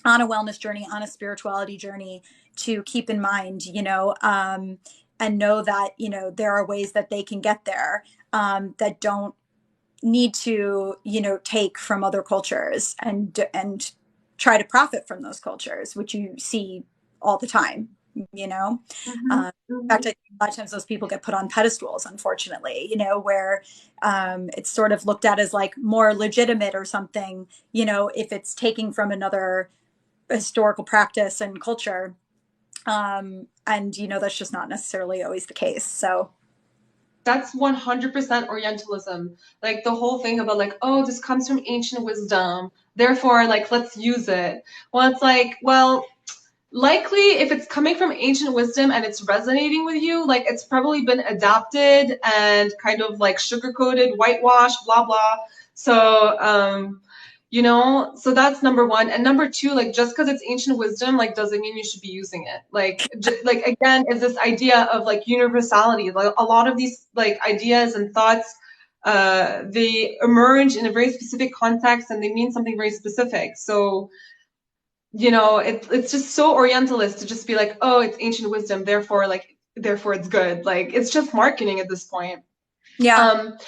on a wellness journey, on a spirituality journey, to keep in mind, and know that, there are ways that they can get there, that don't need to, take from other cultures and try to profit from those cultures, which you see all the time, you know. Mhm. In fact, Mhm. I think a lot of times those people get put on pedestals, unfortunately, where it's sort of looked at as like more legitimate or something, if it's taking from another historical practice and culture. And that's just not necessarily always the case. So That's 100% Orientalism. Like the whole thing about like, oh, this comes from ancient wisdom, therefore, like, let's use it. Well, it's like, well, likely if it's coming from ancient wisdom and it's resonating with you, like it's probably been adapted and kind of like sugar coated, whitewashed, blah blah. So so that's number one. And number two, like just because it's ancient wisdom, like doesn't mean you should be using it. Like again, is this idea of like universality. Like a lot of these like ideas and thoughts, they emerge in a very specific context and they mean something very specific. So it's just so Orientalist to just be like, oh, it's ancient wisdom, therefore it's good. Like it's just marketing at this point. yeah. Um,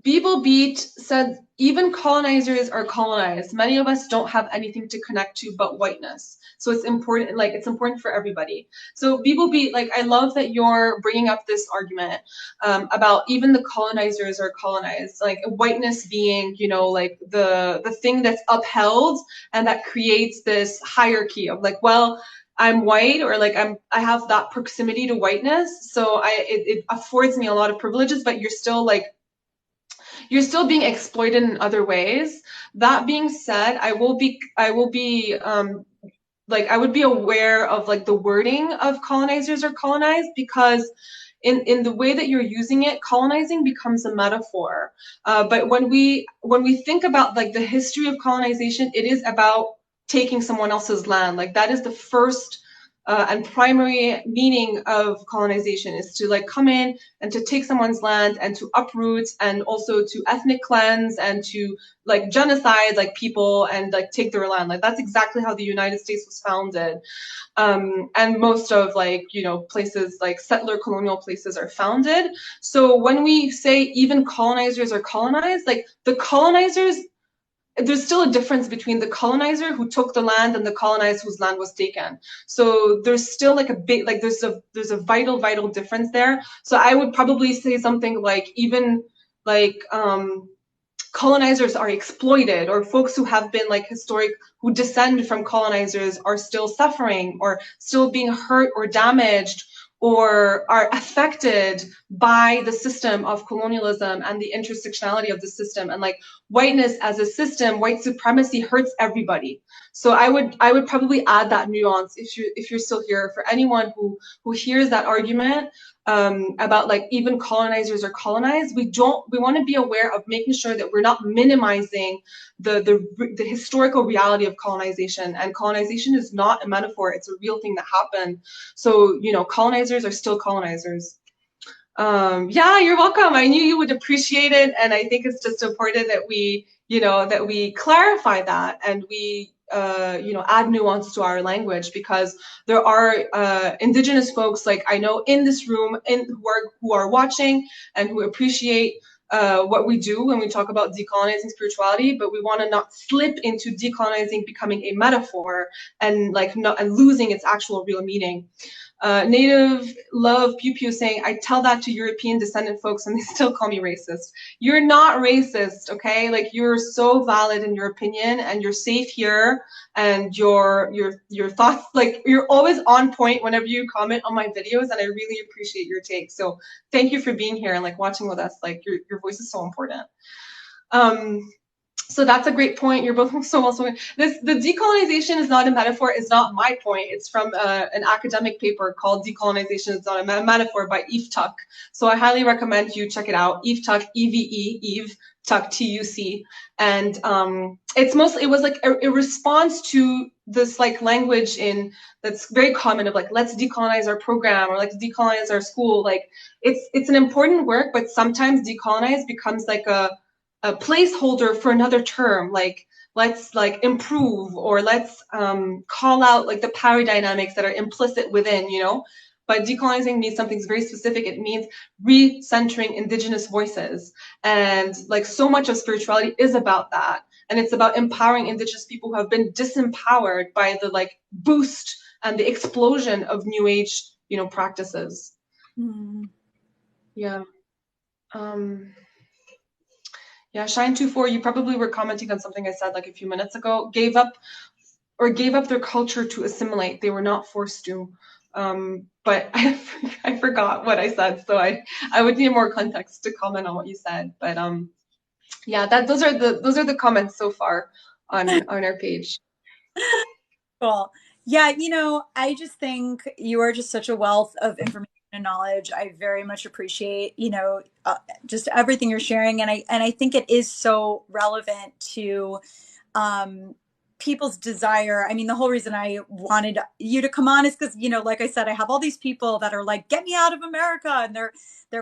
Beeble Beat said, even colonizers are colonized. Many of us don't have anything to connect to but whiteness. So it's important for everybody. So Beeble Beat, like, I love that you're bringing up this argument about even the colonizers are colonized, like whiteness being, like the thing that's upheld and that creates this hierarchy of like, well, I'm white, or like I have that proximity to whiteness, so it affords me a lot of privileges, but you're still being exploited in other ways. That being said, I would be aware of like the wording of colonizers or colonized, because in the way that you're using it, colonizing becomes a metaphor. But when we think about like the history of colonization, it is about taking someone else's land. Like that is the first and primary meaning of colonization, is to like come in and to take someone's land and to uproot and also to ethnic cleanse and to like genocide like people and like take their land. Like that's exactly how the United States was founded. And most of places like settler colonial places are founded. So when we say even colonizers are colonized, like the colonizers, there's still a difference between the colonizer who took the land and the colonized whose land was taken. So there's still like a big, like there's a vital difference there. So I would probably say something like even like colonizers are exploited, or folks who have been like who descend from colonizers are still suffering or still being hurt or damaged or are affected by the system of colonialism and the intersectionality of the system. And like whiteness as a system, white supremacy hurts everybody. So I would probably add that nuance if you're still here, for anyone who hears that argument about like even colonizers or colonized. We want to be aware of making sure that we're not minimizing the historical reality of colonization. And colonization is not a metaphor; it's a real thing that happened. So colonizers are still colonizers. Yeah, you're welcome. I knew you would appreciate it, and I think it's just important that we clarify that, and we add nuance to our language, because there are indigenous folks, like I know in this room, who are watching and who appreciate what we do when we talk about decolonizing spirituality, but we want to not slip into decolonizing becoming a metaphor and losing its actual real meaning. Native Love Pew Pew saying, I tell that to European descendant folks and they still call me racist. You're not racist, okay? Like, you're so valid in your opinion, and you're safe here, and your thoughts, like, you're always on point whenever you comment on my videos, and I really appreciate your take. So thank you for being here and like watching with us. Like, your voice is so important. So that's a great point. You're both so well spoken. The decolonization is not a metaphor is not my point. It's from an academic paper called Decolonization is not a metaphor by Eve Tuck. So I highly recommend you check it out. Eve Tuck, EVE, Eve Tuck, TUC. And it was like a response to this like language that's very common of like, let's decolonize our program, or let's decolonize our school. Like, it's an important work, but sometimes decolonize becomes like a placeholder for another term, like let's like improve, or let's call out like the power dynamics that are implicit within, But decolonizing means something very specific. It means recentering indigenous voices, and like so much of spirituality is about that, and it's about empowering indigenous people who have been disempowered by the like boost and the explosion of new age practices. Yeah. Yeah, Shine24, you probably were commenting on something I said like a few minutes ago. Gave up their culture to assimilate. They were not forced to. But I forgot what I said, so I would need more context to comment on what you said. But yeah, those are the comments so far on our page. Cool. Yeah, I just think you are just such a wealth of information and knowledge. I very much appreciate, just everything you're sharing, and I think it is so relevant to people's desire. I mean, the whole reason I wanted you to come on is because, like I said, I have all these people that are like, "Get me out of America," and they're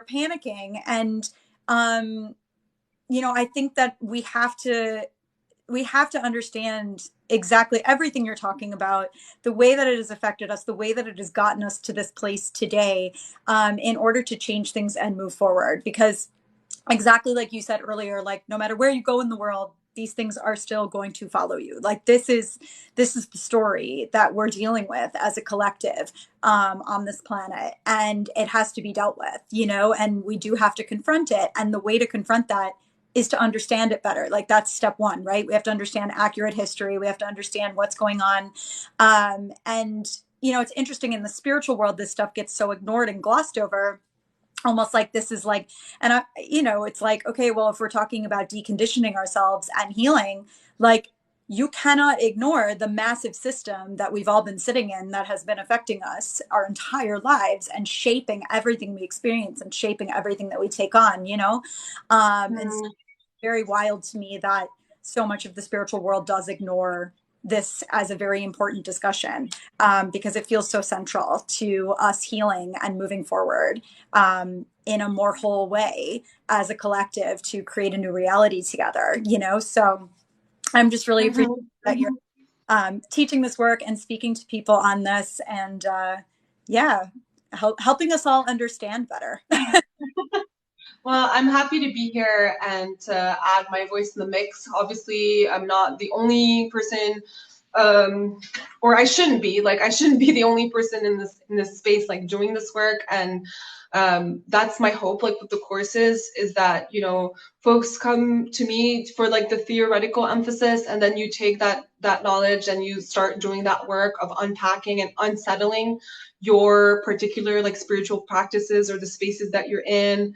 panicking, and I think that we have to understand exactly everything you're talking about, the way that it has affected us, the way that it has gotten us to this place today, in order to change things and move forward. Because exactly like you said earlier, like no matter where you go in the world, these things are still going to follow you. Like this is the story that we're dealing with as a collective on this planet, and it has to be dealt with, and we do have to confront it. And the way to confront that is to understand it better. Like that's step one, right? We have to understand accurate history. We have to understand what's going on. And, it's interesting in the spiritual world, this stuff gets so ignored and glossed over, almost like this is like, and it's like, okay, well, if we're talking about deconditioning ourselves and healing, like you cannot ignore the massive system that we've all been sitting in that has been affecting us our entire lives and shaping everything we experience and shaping everything that we take on, and so very wild to me that so much of the spiritual world does ignore this as a very important discussion, because it feels so central to us healing and moving forward in a more whole way as a collective to create a new reality together, So I'm just really appreciative that you're teaching this work and speaking to people on this, and helping us all understand better. Well, I'm happy to be here and to add my voice in the mix. Obviously, I'm not the only person or I shouldn't be like, I shouldn't be the only person in this space like doing this work. And that's my hope, like with the courses, is that, you know, folks come to me for like the theoretical emphasis, and then you take that knowledge and you start doing that work of unpacking and unsettling your particular like spiritual practices or the spaces that you're in,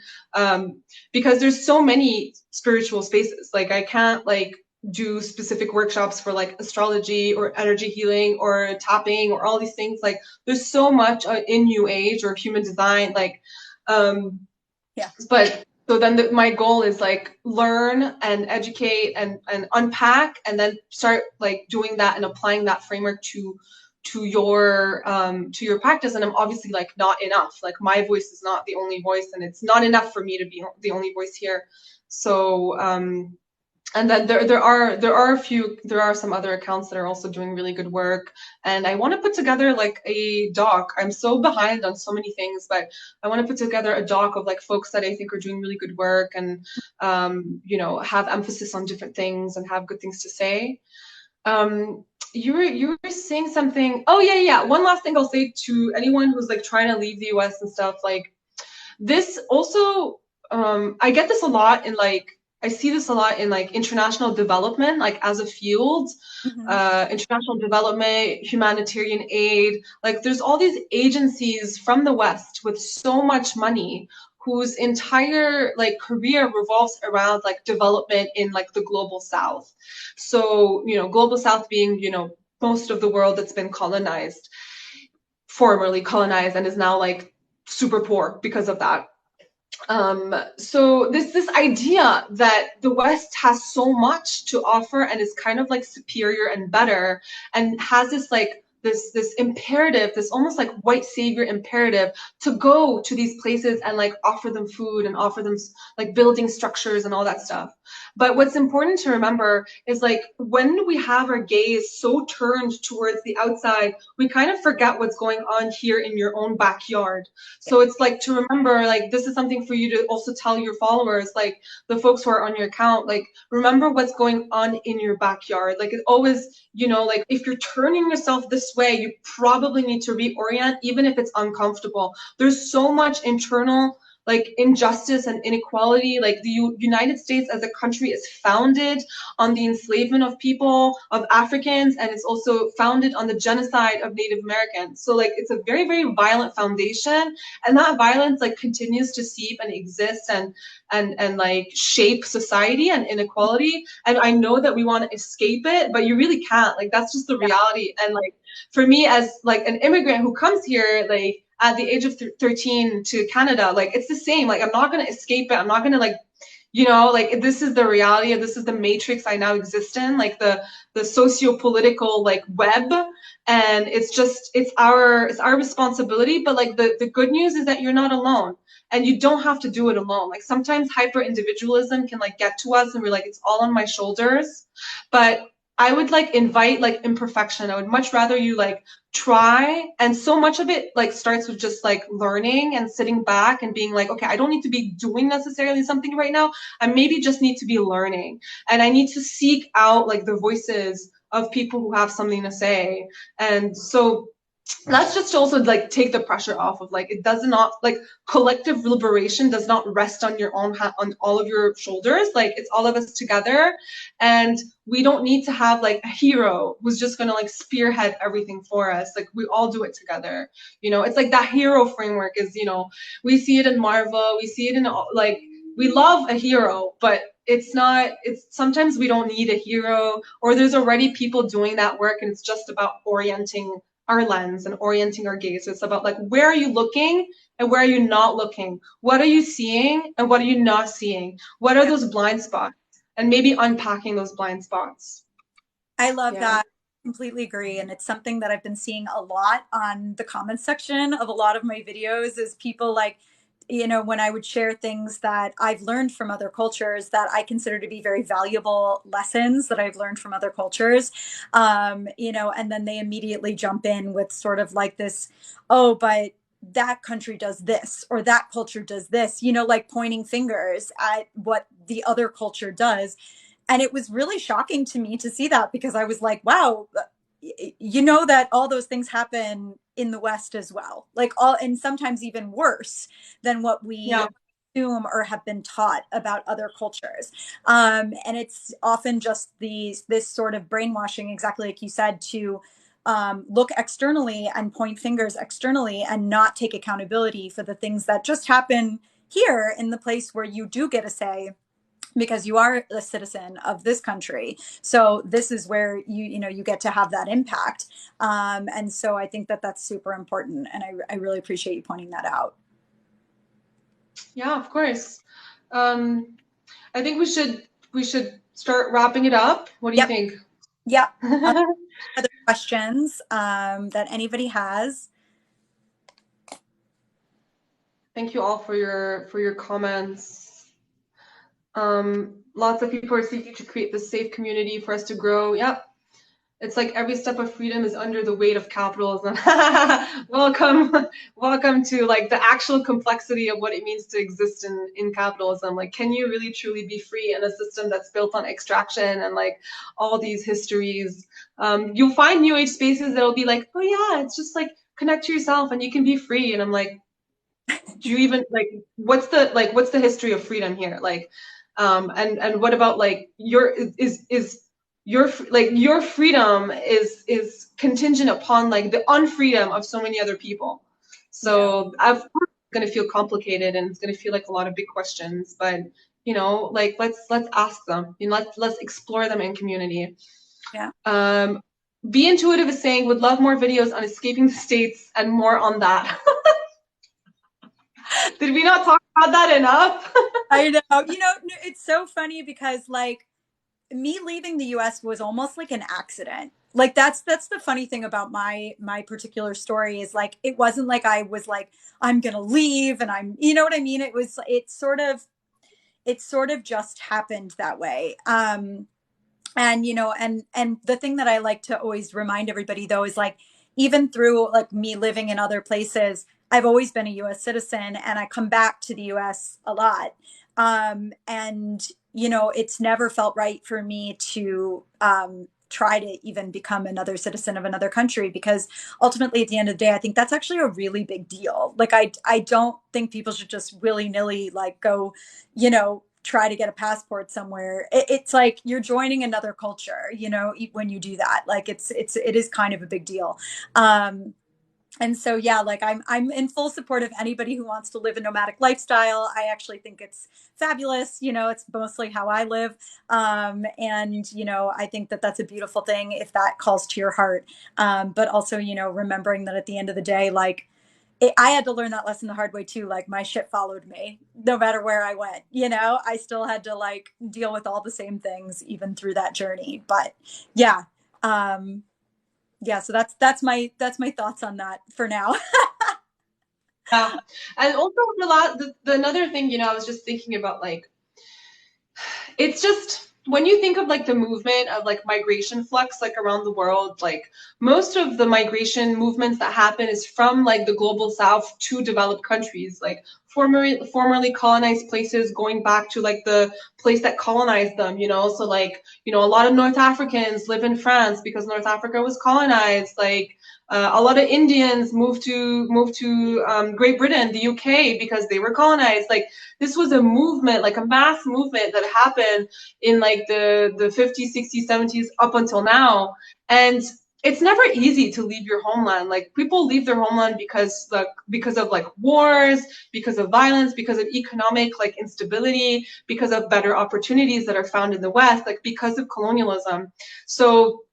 because there's so many spiritual spaces. Like I can't like do specific workshops for like astrology or energy healing or tapping or all these things. Like there's so much in new age or human design, like Yeah. but so then my goal is like learn and educate and unpack, and then start like doing that and applying that framework to your practice. And I'm obviously like not enough, like my voice is not the only voice, and it's not enough for me to be the only voice here. So and then there are some other accounts that are also doing really good work, and I want to put together like a doc. I'm so behind on so many things, but I want to put together a doc of like folks that I think are doing really good work, and you know, have emphasis on different things and have good things to say. You were saying something. Oh yeah. One last thing I'll say to anyone who's like trying to leave the US and stuff, like this also, I get this a lot in like, I see this a lot in like international development, like as a field, Mm-hmm. international development, humanitarian aid. Like there's all these agencies from the West with so much money whose entire like career revolves around like development in like the global South. So, you know, global South being, you know, most of the world that's been colonized, formerly colonized, and is now like super poor because of that. So this idea that the West has so much to offer and is kind of like superior and better, and has this like this imperative, this almost like white savior imperative to go to these places and like offer them food and offer them like building structures and all that stuff. But what's important to remember is like when we have our gaze so turned towards the outside, we kind of forget what's going on here in your own backyard. So it's like to remember, like this is something for you to also tell your followers, like the folks who are on your account, like remember what's going on in your backyard. Like it always, you know, like if you're turning yourself this way, you probably need to reorient, even if it's uncomfortable. There's so much internal like injustice and inequality. Like the United States as a country is founded on the enslavement of people, of Africans, and it's also founded on the genocide of Native Americans. So like it's a very, very violent foundation, and that violence like continues to seep and exist and like shape society and inequality. And I know that we want to escape it, but you really can't. Like that's just the Yeah. reality. And like for me as like an immigrant who comes here, like at the age of 13 to Canada, like it's the same. Like I'm not going to escape it. I'm not going to like, you know, like this is the reality, this is the matrix I now exist in, like the socio-political like web. And it's just it's our responsibility. But like the good news is that you're not alone, and you don't have to do it alone. Like sometimes hyper individualism can like get to us and we're like, it's all on my shoulders. But I would like invite like imperfection. I would much rather you like try. And so much of it like starts with just like learning and sitting back and being like, okay, I don't need to be doing necessarily something right now. I maybe just need to be learning, and I need to seek out like the voices of people who have something to say. And so that's just also like take the pressure off of like, it does not like collective liberation does not rest on your own on all of your shoulders. Like it's all of us together, and we don't need to have like a hero who's just going to like spearhead everything for us. Like we all do it together. You know, it's like that hero framework is, you know, we see it in Marvel, we see it in like, we love a hero, but it's not, it's sometimes we don't need a hero, or there's already people doing that work, and it's just about orienting our lens and orienting our gaze. It's about like, where are you looking and where are you not looking? What are you seeing and what are you not seeing? What are Yeah. those blind spots? And maybe unpacking those blind spots. I love Yeah. that. Completely agree. And it's something that I've been seeing a lot on the comments section of a lot of my videos is people like, you know, when I would share things that I've learned from other cultures that I consider to be very valuable lessons that I've learned from other cultures, you know, and then they immediately jump in with sort of like this, oh, but that country does this or that culture does this, you know, like pointing fingers at what the other culture does. And it was really shocking to me to see that because I was like, wow, you know that all those things happen in the West as well, like all, and sometimes even worse than what we Yeah. assume or have been taught about other cultures. And it's often just these this sort of brainwashing, exactly like you said, to look externally and point fingers externally and not take accountability for the things that just happen here in the place where you do get a say because you are a citizen of this country. So this is where you know you get to have that impact. And so I think that that's super important, and I really appreciate you pointing that out. Yeah, of course. Um, I think we should start wrapping it up. What do you Yep. think? Yep. Other questions that anybody has? Thank you all for your comments. Lots of people are seeking to create this safe community for us to grow. Yep. It's like every step of freedom is under the weight of capitalism. Welcome, welcome to like the actual complexity of what it means to exist in capitalism. Like, can you really truly be free in a system that's built on extraction and like all these histories? You'll find new age spaces that'll be like, oh yeah, it's just like connect to yourself and you can be free. And I'm like, do you even like what's the history of freedom here? Like, and what about like your is your like your freedom is contingent upon like the unfreedom of so many other people. Yeah. So I've going to feel complicated and it's going to feel like a lot of big questions, but you know, like let's ask them. You know, let's explore them in community. Yeah. Um, Be Intuitive is saying would love more videos on escaping the states and more on that. Did we not talk about that enough? I know. You know, it's so funny because like me leaving the US was almost like an accident. Like that's the funny thing about my particular story is like it wasn't like I was like I'm going to leave and I'm, you know what I mean? It sort of just happened that way. And you know, and the thing that I like to always remind everybody though is like even through like me living in other places, I've always been a US citizen and I come back to the US a lot. And you know, it's never felt right for me to try to even become another citizen of another country because ultimately at the end of the day I think that's actually a really big deal. Like I don't think people should just willy-nilly like go, you know, try to get a passport somewhere. It's like you're joining another culture, you know, when you do that. Like it is kind of a big deal. Um, and so yeah, like I'm in full support of anybody who wants to live a nomadic lifestyle. I actually think it's fabulous. You know, it's mostly how I live. And you know, I think that that's a beautiful thing if that calls to your heart. But also, you know, remembering that at the end of the day, like I had to learn that lesson the hard way too. Like my shit followed me no matter where I went. You know, I still had to like deal with all the same things even through that journey. But yeah, um, yeah. So that's my thoughts on that for now. Yeah. And also the another thing, you know, I was just thinking about like it's just when you think of like the movement of like migration flux like around the world, like most of the migration movements that happen is from like the global south to developed countries, like formerly colonized places going back to like the place that colonized them, you know. So like, you know, a lot of North Africans live in France because North Africa was colonized. Like a lot of Indians moved to Great Britain, the UK, because they were colonized. Like this was a movement, like a mass movement that happened in like the 50s, 60s, 70s up until now. And it's never easy to leave your homeland. Like people leave their homeland because of like wars, because of violence, because of economic like instability, because of better opportunities that are found in the West, like because of colonialism. So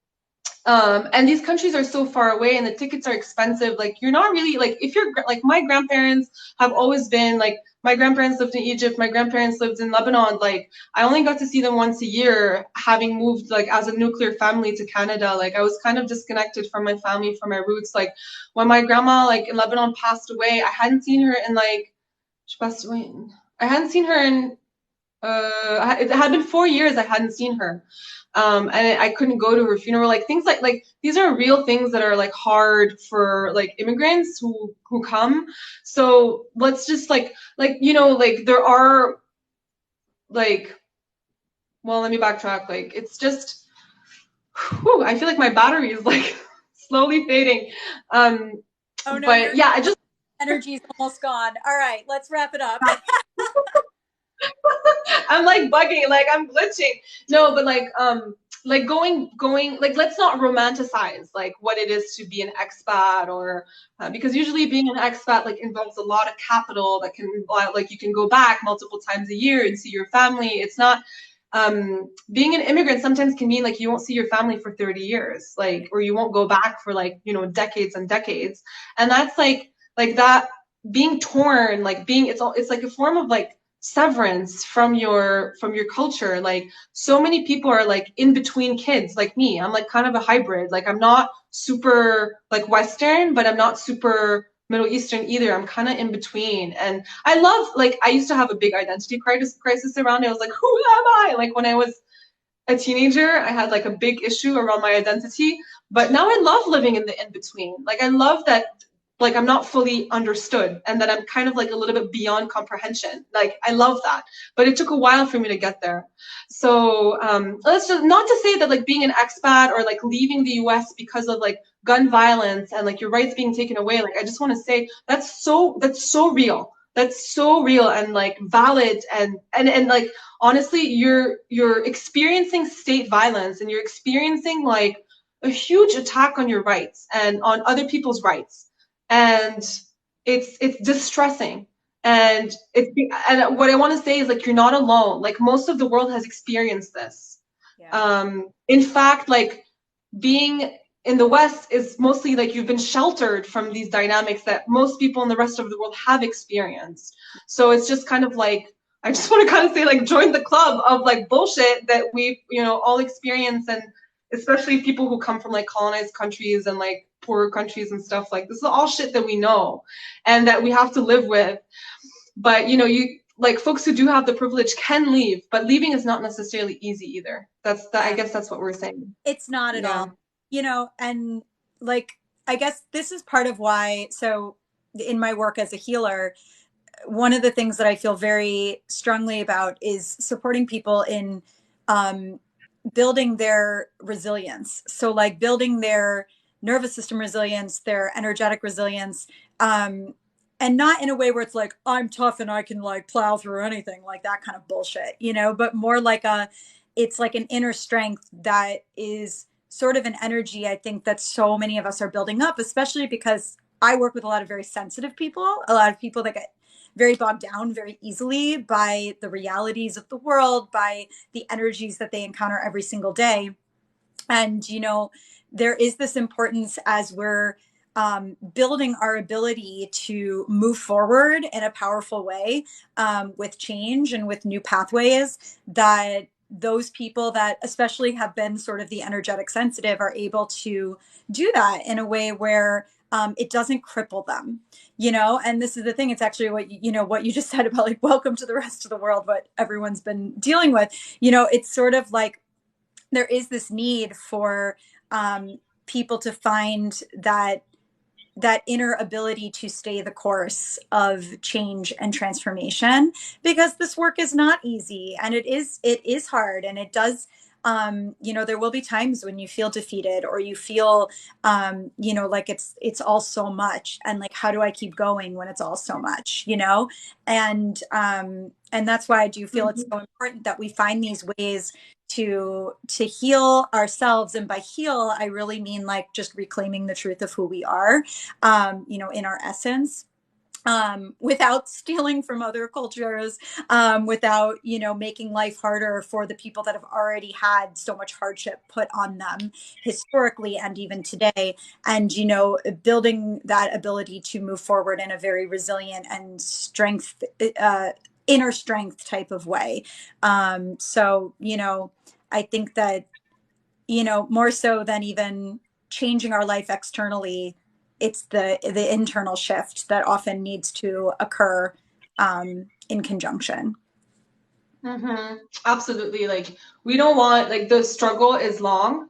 and these countries are so far away and the tickets are expensive. Like you're not really like if you're like my grandparents have always been like my grandparents lived in Egypt, my grandparents lived in Lebanon. Like I only got to see them once a year, having moved like as a nuclear family to Canada. Like I was kind of disconnected from my family, from my roots. Like when my grandma like in Lebanon passed away, I hadn't seen her in like she passed away. I hadn't seen her in it had been 4 years I hadn't seen her, and I couldn't go to her funeral. Like things like these are real things that are like hard for like immigrants who come. So let's just like you know like there are like well let me backtrack. Like it's just Whew, I feel like my battery is like slowly fading. Um, Oh no, but your yeah, I just energy's almost gone. All right, let's wrap it up. I'm like bugging, like I'm glitching. No, but like going like let's not romanticize like what it is to be an expat or because usually being an expat like involves a lot of capital that can like you can go back multiple times a year and see your family. It's not being an immigrant sometimes can mean like you won't see your family for 30 years, like or you won't go back for like, you know, decades and decades. And that's like that being torn, like being it's like a form of like severance from your culture. Like so many people are like in between kids like me. I'm like kind of a hybrid. Like I'm not super like Western, but I'm not super Middle Eastern either. I'm kind of in between. And I love like I used to have a big identity crisis around it. I was like, who am I? Like when I was a teenager, I had like a big issue around my identity. But now I love living in the in between. Like I love that like I'm not fully understood and that I'm kind of like a little bit beyond comprehension. Like I love that. But it took a while for me to get there. So let's just not to say that like being an expat or like leaving the US because of like gun violence and like your rights being taken away. Like I just want to say that's so real. That's so real and like valid and like honestly you're experiencing state violence and you're experiencing like a huge attack on your rights and on other people's rights and it's distressing and it's and what I want to say is like you're not alone. Like most of the world has experienced this. Yeah. In fact, like being in the West is mostly like you've been sheltered from these dynamics that most people in the rest of the world have experienced. So it's just kind of like I just want to kind of say like join the club of like bullshit that we've, you know, all experienced, and especially people who come from like colonized countries and like poorer countries and stuff. Like this is all shit that we know and that we have to live with. But you know, you like folks who do have the privilege can leave, but leaving is not necessarily easy either. That's that. I Yeah, guess that's what we're saying. it's not at Yeah. all. You know, and like I guess this is part of why, so in my work as a healer, one of the things that I feel very strongly about is supporting people in um, building their resilience. So, like building their nervous system resilience, their energetic resilience, um, and not in a way where it's like, I'm tough and I can like plow through anything, like that kind of bullshit, you know, but more like it's like an inner strength that is sort of an energy I think that so many of us are building up, especially because I work with a lot of very sensitive people, a lot of people that get very bogged down very easily by the realities of the world, by the energies that they encounter every single day. And, you know, there is this importance as we're building our ability to move forward in a powerful way with change and with new pathways, that those people that especially have been sort of the energetic sensitive are able to do that in a way where it doesn't cripple them, you know. And this is the thing, it's actually what you know what you just said about like welcome to the rest of the world, what everyone's been dealing with, you know. It's sort of like there is this need for people to find that inner ability to stay the course of change and transformation, because this work is not easy and it is hard, and it does you know, there will be times when you feel defeated or you feel you know, like it's all so much, and like how do I keep going when it's all so much, you know. And that's why I do feel it's Mhm. so important that we find these ways to heal ourselves. And by heal I really mean like just reclaiming the truth of who we are, you know, in our essence, without stealing from other cultures, without, you know, making life harder for the people that have already had so much hardship put on them historically and even today. And, you know, building that ability to move forward in a very resilient and inner strength type of way. So, you know, I think that, you know, more so than even changing our life externally, it's the internal shift that often needs to occur in conjunction. Absolutely. Like we don't want like the struggle is long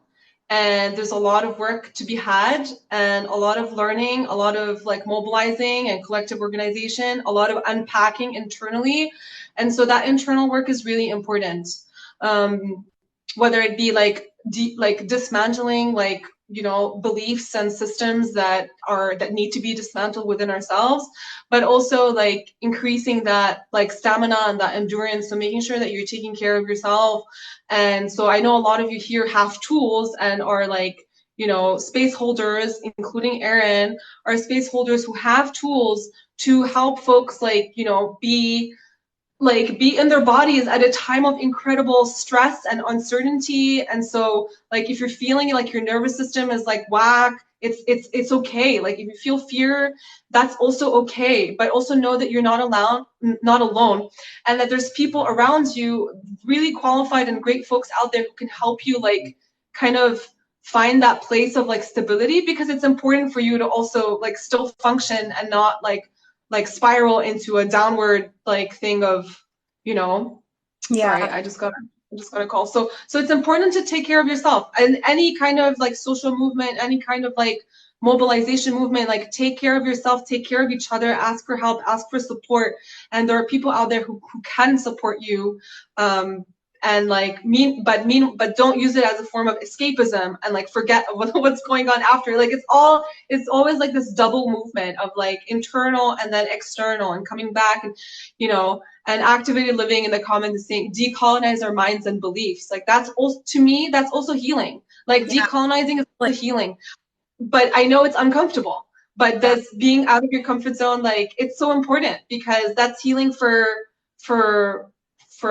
and there's a lot of work to be had and a lot of learning, a lot of like mobilizing and collective organization, a lot of unpacking internally. And so that internal work is really important. Um, whether it be like like dismantling like beliefs and systems that need to be dismantled within ourselves, but also like increasing that like stamina and that endurance, so making sure that you're taking care of yourself. And so I know a lot of you here have tools and are like space holders, including Erin, are space holders who have tools to help folks like be in their bodies at a time of incredible stress and uncertainty. And so like if you're feeling like your nervous system is like whack, it's okay. Like if you feel fear, that's also okay, but also know that you're not alone, and that there's people around you, really qualified and great folks out there who can help you like kind of find that place of like stability, because it's important for you to also like still function and not like spiral into a downward like thing of sorry, Yeah. I just got a call. So it's important to take care of yourself, and any kind of like social movement, any kind of like mobilization movement, like take care of yourself, take care of each other, ask for help, ask for support. And there are people out there who can support you, and like but don't use it as a form of escapism and like forget what's going on after. Like it's always like this double movement of like internal and then external and coming back, and and activated living in the common is saying decolonize our minds and beliefs. Like that's also, to me, that's also healing. Like Yeah. decolonizing is also Like, healing, but I know it's uncomfortable. But yeah. this being out of your comfort zone, like it's so important, because that's healing for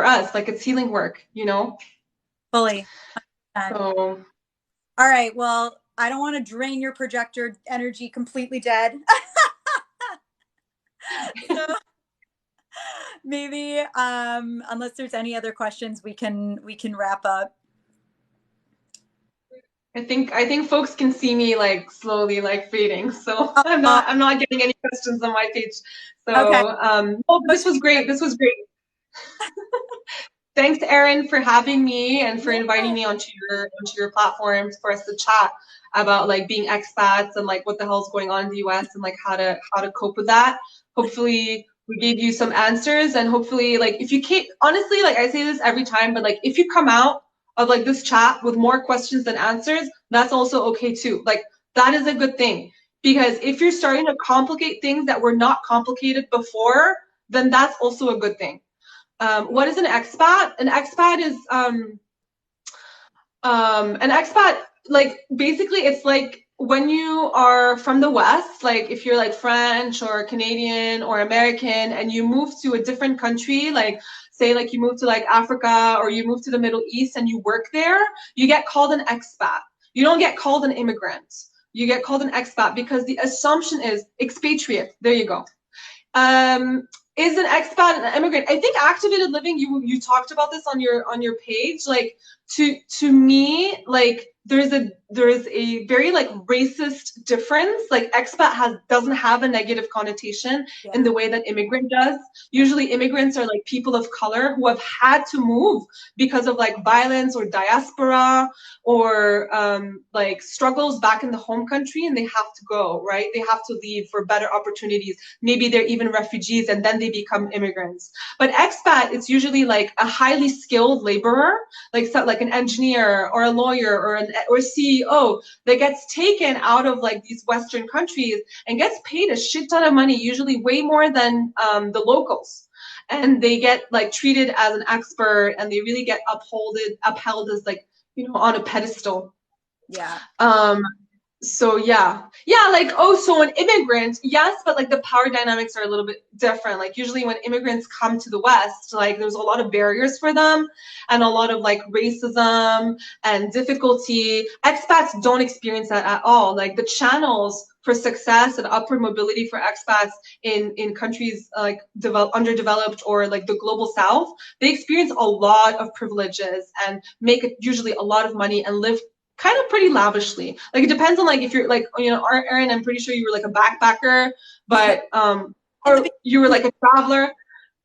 us. Like it's healing work. Fully. So All right. Well, I don't want to drain your projector energy completely dead. So maybe unless there's any other questions, we can wrap up. I think folks can see me like slowly like fading. So I'm Uh, not I'm not getting any questions on my page. okay. So oh, this was great. This was great. Thanks, Erin, for having me and for inviting Yeah. me onto your platform for us to chat about like being expats and like what the hell's going on in the US and like how to cope with that. Hopefully we gave you some answers, and hopefully like if you can't, honestly, like I say this every time, but like if you come out of like this chat with more questions than answers, that's also okay too. Like that is a good thing, because if you're starting to complicate things that were not complicated before, then that's also a good thing. What is an expat? An expat, like basically it's like when you are from the West, like if you're like French or Canadian or American and you move to a different country, like say like you move to like Africa or you move to the Middle East and you work there, you get called an expat. You don't get called an immigrant. You get called an expat because the assumption is expatriate. There you go. um, is an expat and an immigrant. I think activated living, you talked about this on your page. Like to me, like there is a very like racist difference. Like expat doesn't have a negative connotation in Yeah. the way that immigrant does. Usually immigrants are like people of color who have had to move because of like violence or diaspora or like struggles back in the home country, and they have to go, right? They have to leave for better opportunities. Maybe they're even refugees and then they become immigrants. But expat, it's usually like a highly skilled laborer, like an engineer or a lawyer or CEO that gets taken out of like these Western countries and gets paid a shit ton of money, usually way more than the locals. And they get like treated as an expert, and they really get upheld as like on a pedestal. Yeah. Um, so like, oh, so an immigrant, yes, but like the power dynamics are a little bit different. Like usually when immigrants come to the West, like there's a lot of barriers for them and a lot of like racism and difficulty. Expats don't experience that at all. Like the channels for success and upward mobility for expats in countries like underdeveloped or like the global South, they experience a lot of privileges and make usually a lot of money and live kind of pretty lavishly. Like it depends on like if you're like Erin, I'm pretty sure you were like a backpacker, but In the or you were like a traveler.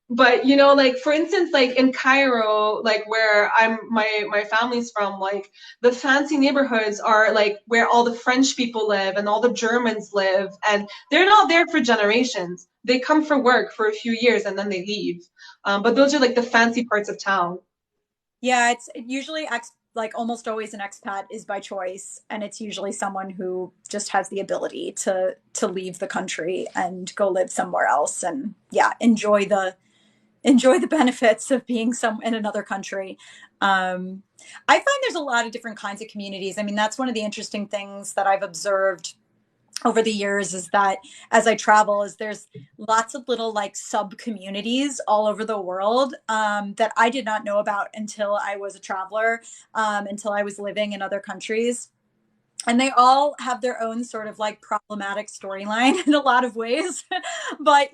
But like for instance, like in Cairo, like where my family's from, like the fancy neighborhoods are like where all the French people live and all the Germans live, and they're not there for generations. They come for work for a few years and then they leave. But those are like the fancy parts of town. Yeah, it's usually like almost always an expat is by choice, and it's usually someone who just has the ability to leave the country and go live somewhere else, and yeah, enjoy the benefits of being some in another country. I find there's a lot of different kinds of communities. I mean, that's one of the interesting things that I've observed over the years, is that as I travel, is there's lots of little like sub communities all over the world, that I did not know about until I was a traveler, until I was living in other countries. And they all have their own sort of like problematic storyline in a lot of ways. But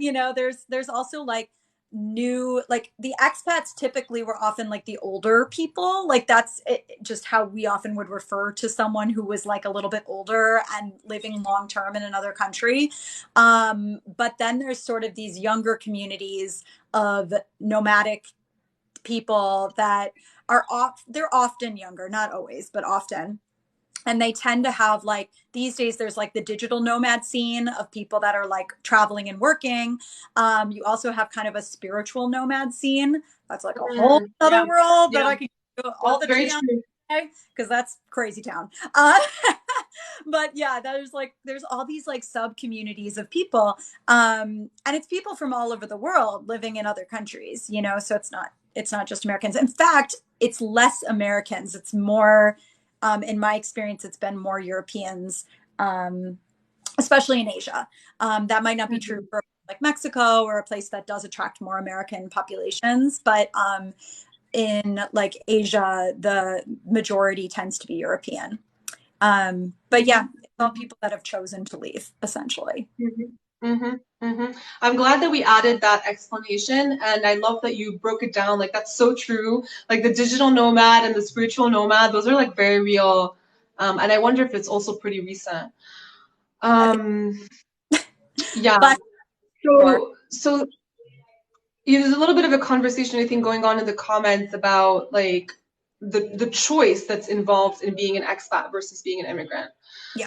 there's also like new, like the expats typically were often like the older people, like that's just how we often would refer to someone who was like a little bit older and living long term in another country. But then there's sort of these younger communities of nomadic people that they're often younger, not always, but often, and they tend to have like these days there's like the digital nomad scene of people that are like traveling and working. You also have kind of a spiritual nomad scene. That's like a whole other Yeah, world that yeah, I could go all that's the very tea on true. today, because that's crazy town. uh, but yeah, there's all these like sub communities of people, and it's people from all over the world living in other countries, so it's not just Americans. In fact, it's less Americans, it's more, in my experience, it's been more Europeans, especially in Asia. That might not be true Mhm. for like Mexico, or a place that does attract more American populations, but in like Asia, the majority tends to be European. But yeah, Mhm. it's all people that have chosen to leave, essentially. Mhm. Mhm. Mhm. I'm glad that we added that explanation, and I love that you broke it down. Like that's so true. Like the digital nomad and the spiritual nomad, those are like very real. And I wonder if it's also pretty recent. I think Um, yeah. last sure. So yeah, there's a little bit of a conversation I think going on in the comments about like the choice that's involved in being an expat versus being an immigrant. Yeah,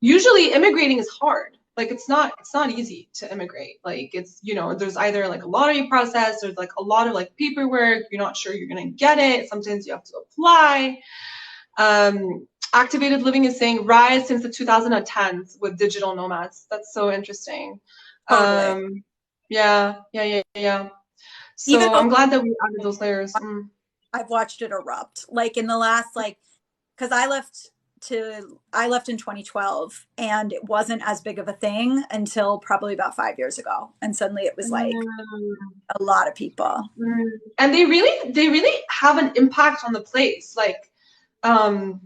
Usually immigrating is hard. Like it's not easy to immigrate. Like it's, there's either like a lottery process, there's like a lot of like paperwork, you're not sure you're gonna get it. Sometimes you have to apply. Activated living is saying rise since the 2010s with digital nomads. That's so interesting. totally. Um, yeah, yeah, yeah, yeah. Even So over, I'm glad that we added those layers. I've watched it erupt. Like in the last, like, because I left in 2012, and it wasn't as big of a thing until probably about 5 years ago, and suddenly it was like Mm. a lot of people. Mm. And they really have an impact on the place. Um,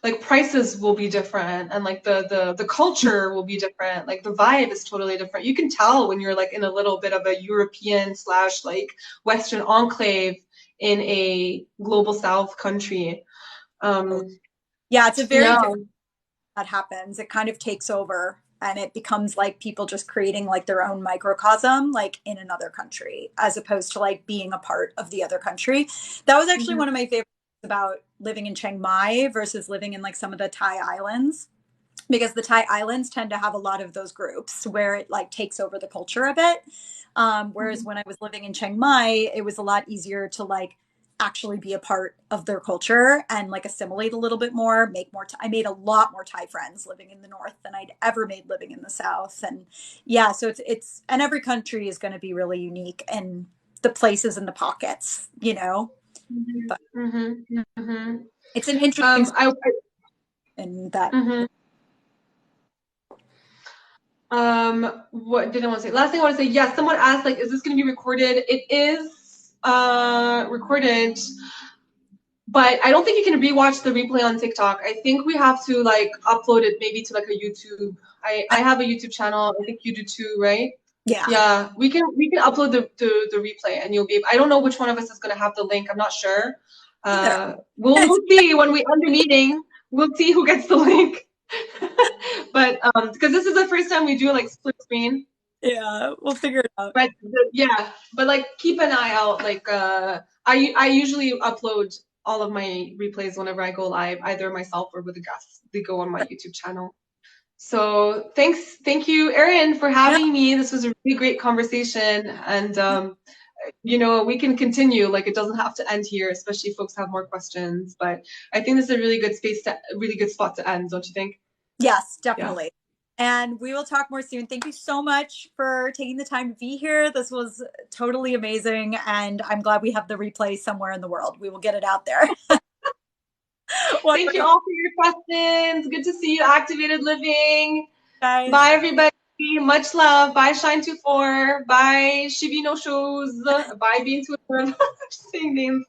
like prices will be different, and like the culture will be different. Like the vibe is totally different. You can tell when you're like in a little bit of a European slash like Western enclave in a global South country. Um, Yeah, it's a very yeah. different that happens. It kind of takes over, and it becomes like people just creating like their own microcosm, like in another country, as opposed to like being a part of the other country. That was actually one of Mhm. my favorites about living in Chiang Mai versus living in like some of the Thai islands, because the Thai islands tend to have a lot of those groups where it like takes over the culture a bit. Whereas Mhm. when I was living in Chiang Mai, it was a lot easier to like actually be a part of their culture and like assimilate a little bit more, make more. I made a lot more Thai friends living in the north than I'd ever made living in the south, and yeah, so it's and every country is going to be really unique, and the places and the pockets. Mhm. But Mhm. Mhm. it's an interesting I in that. mhm. What did I want to say? Last thing I want to say, yes, someone asked, like, is this going to be recorded? It is recorded, but I don't think you can rewatch the replay on TikTok. I think we have to like upload it maybe to like a YouTube. I have a YouTube channel. I think you do too, right? Yeah. Yeah, we can upload the replay, and you'll be. I don't know which one of us is going to have the link. I'm not sure. Either. We'll see when we end the meeting. We'll see who gets the link. But because this is the first time we do like split screen. Yeah, we'll figure it out. But yeah, but like keep an eye out. Like I usually upload all of my replays whenever I go live, either myself or with a guest. They go on my YouTube channel. So thank you, Erin, for Yeah, having me. This was a really great conversation, and we can continue. Like, it doesn't have to end here, especially if folks have more questions. But I think this is a really good spot to end, don't you think? Yes, Yeah. definitely. And we will talk more soon. Thank you so much for taking the time to be here. This was totally amazing. And I'm glad we have the replay somewhere in the world. We will get it out there. Thank you Wonderful, all for your questions. Good to see you, Activated Living. guys. Bye, everybody. Much love. Bye, Shine24. Bye, Shibi No Shows. Bye, Bean Twitter. Saying names.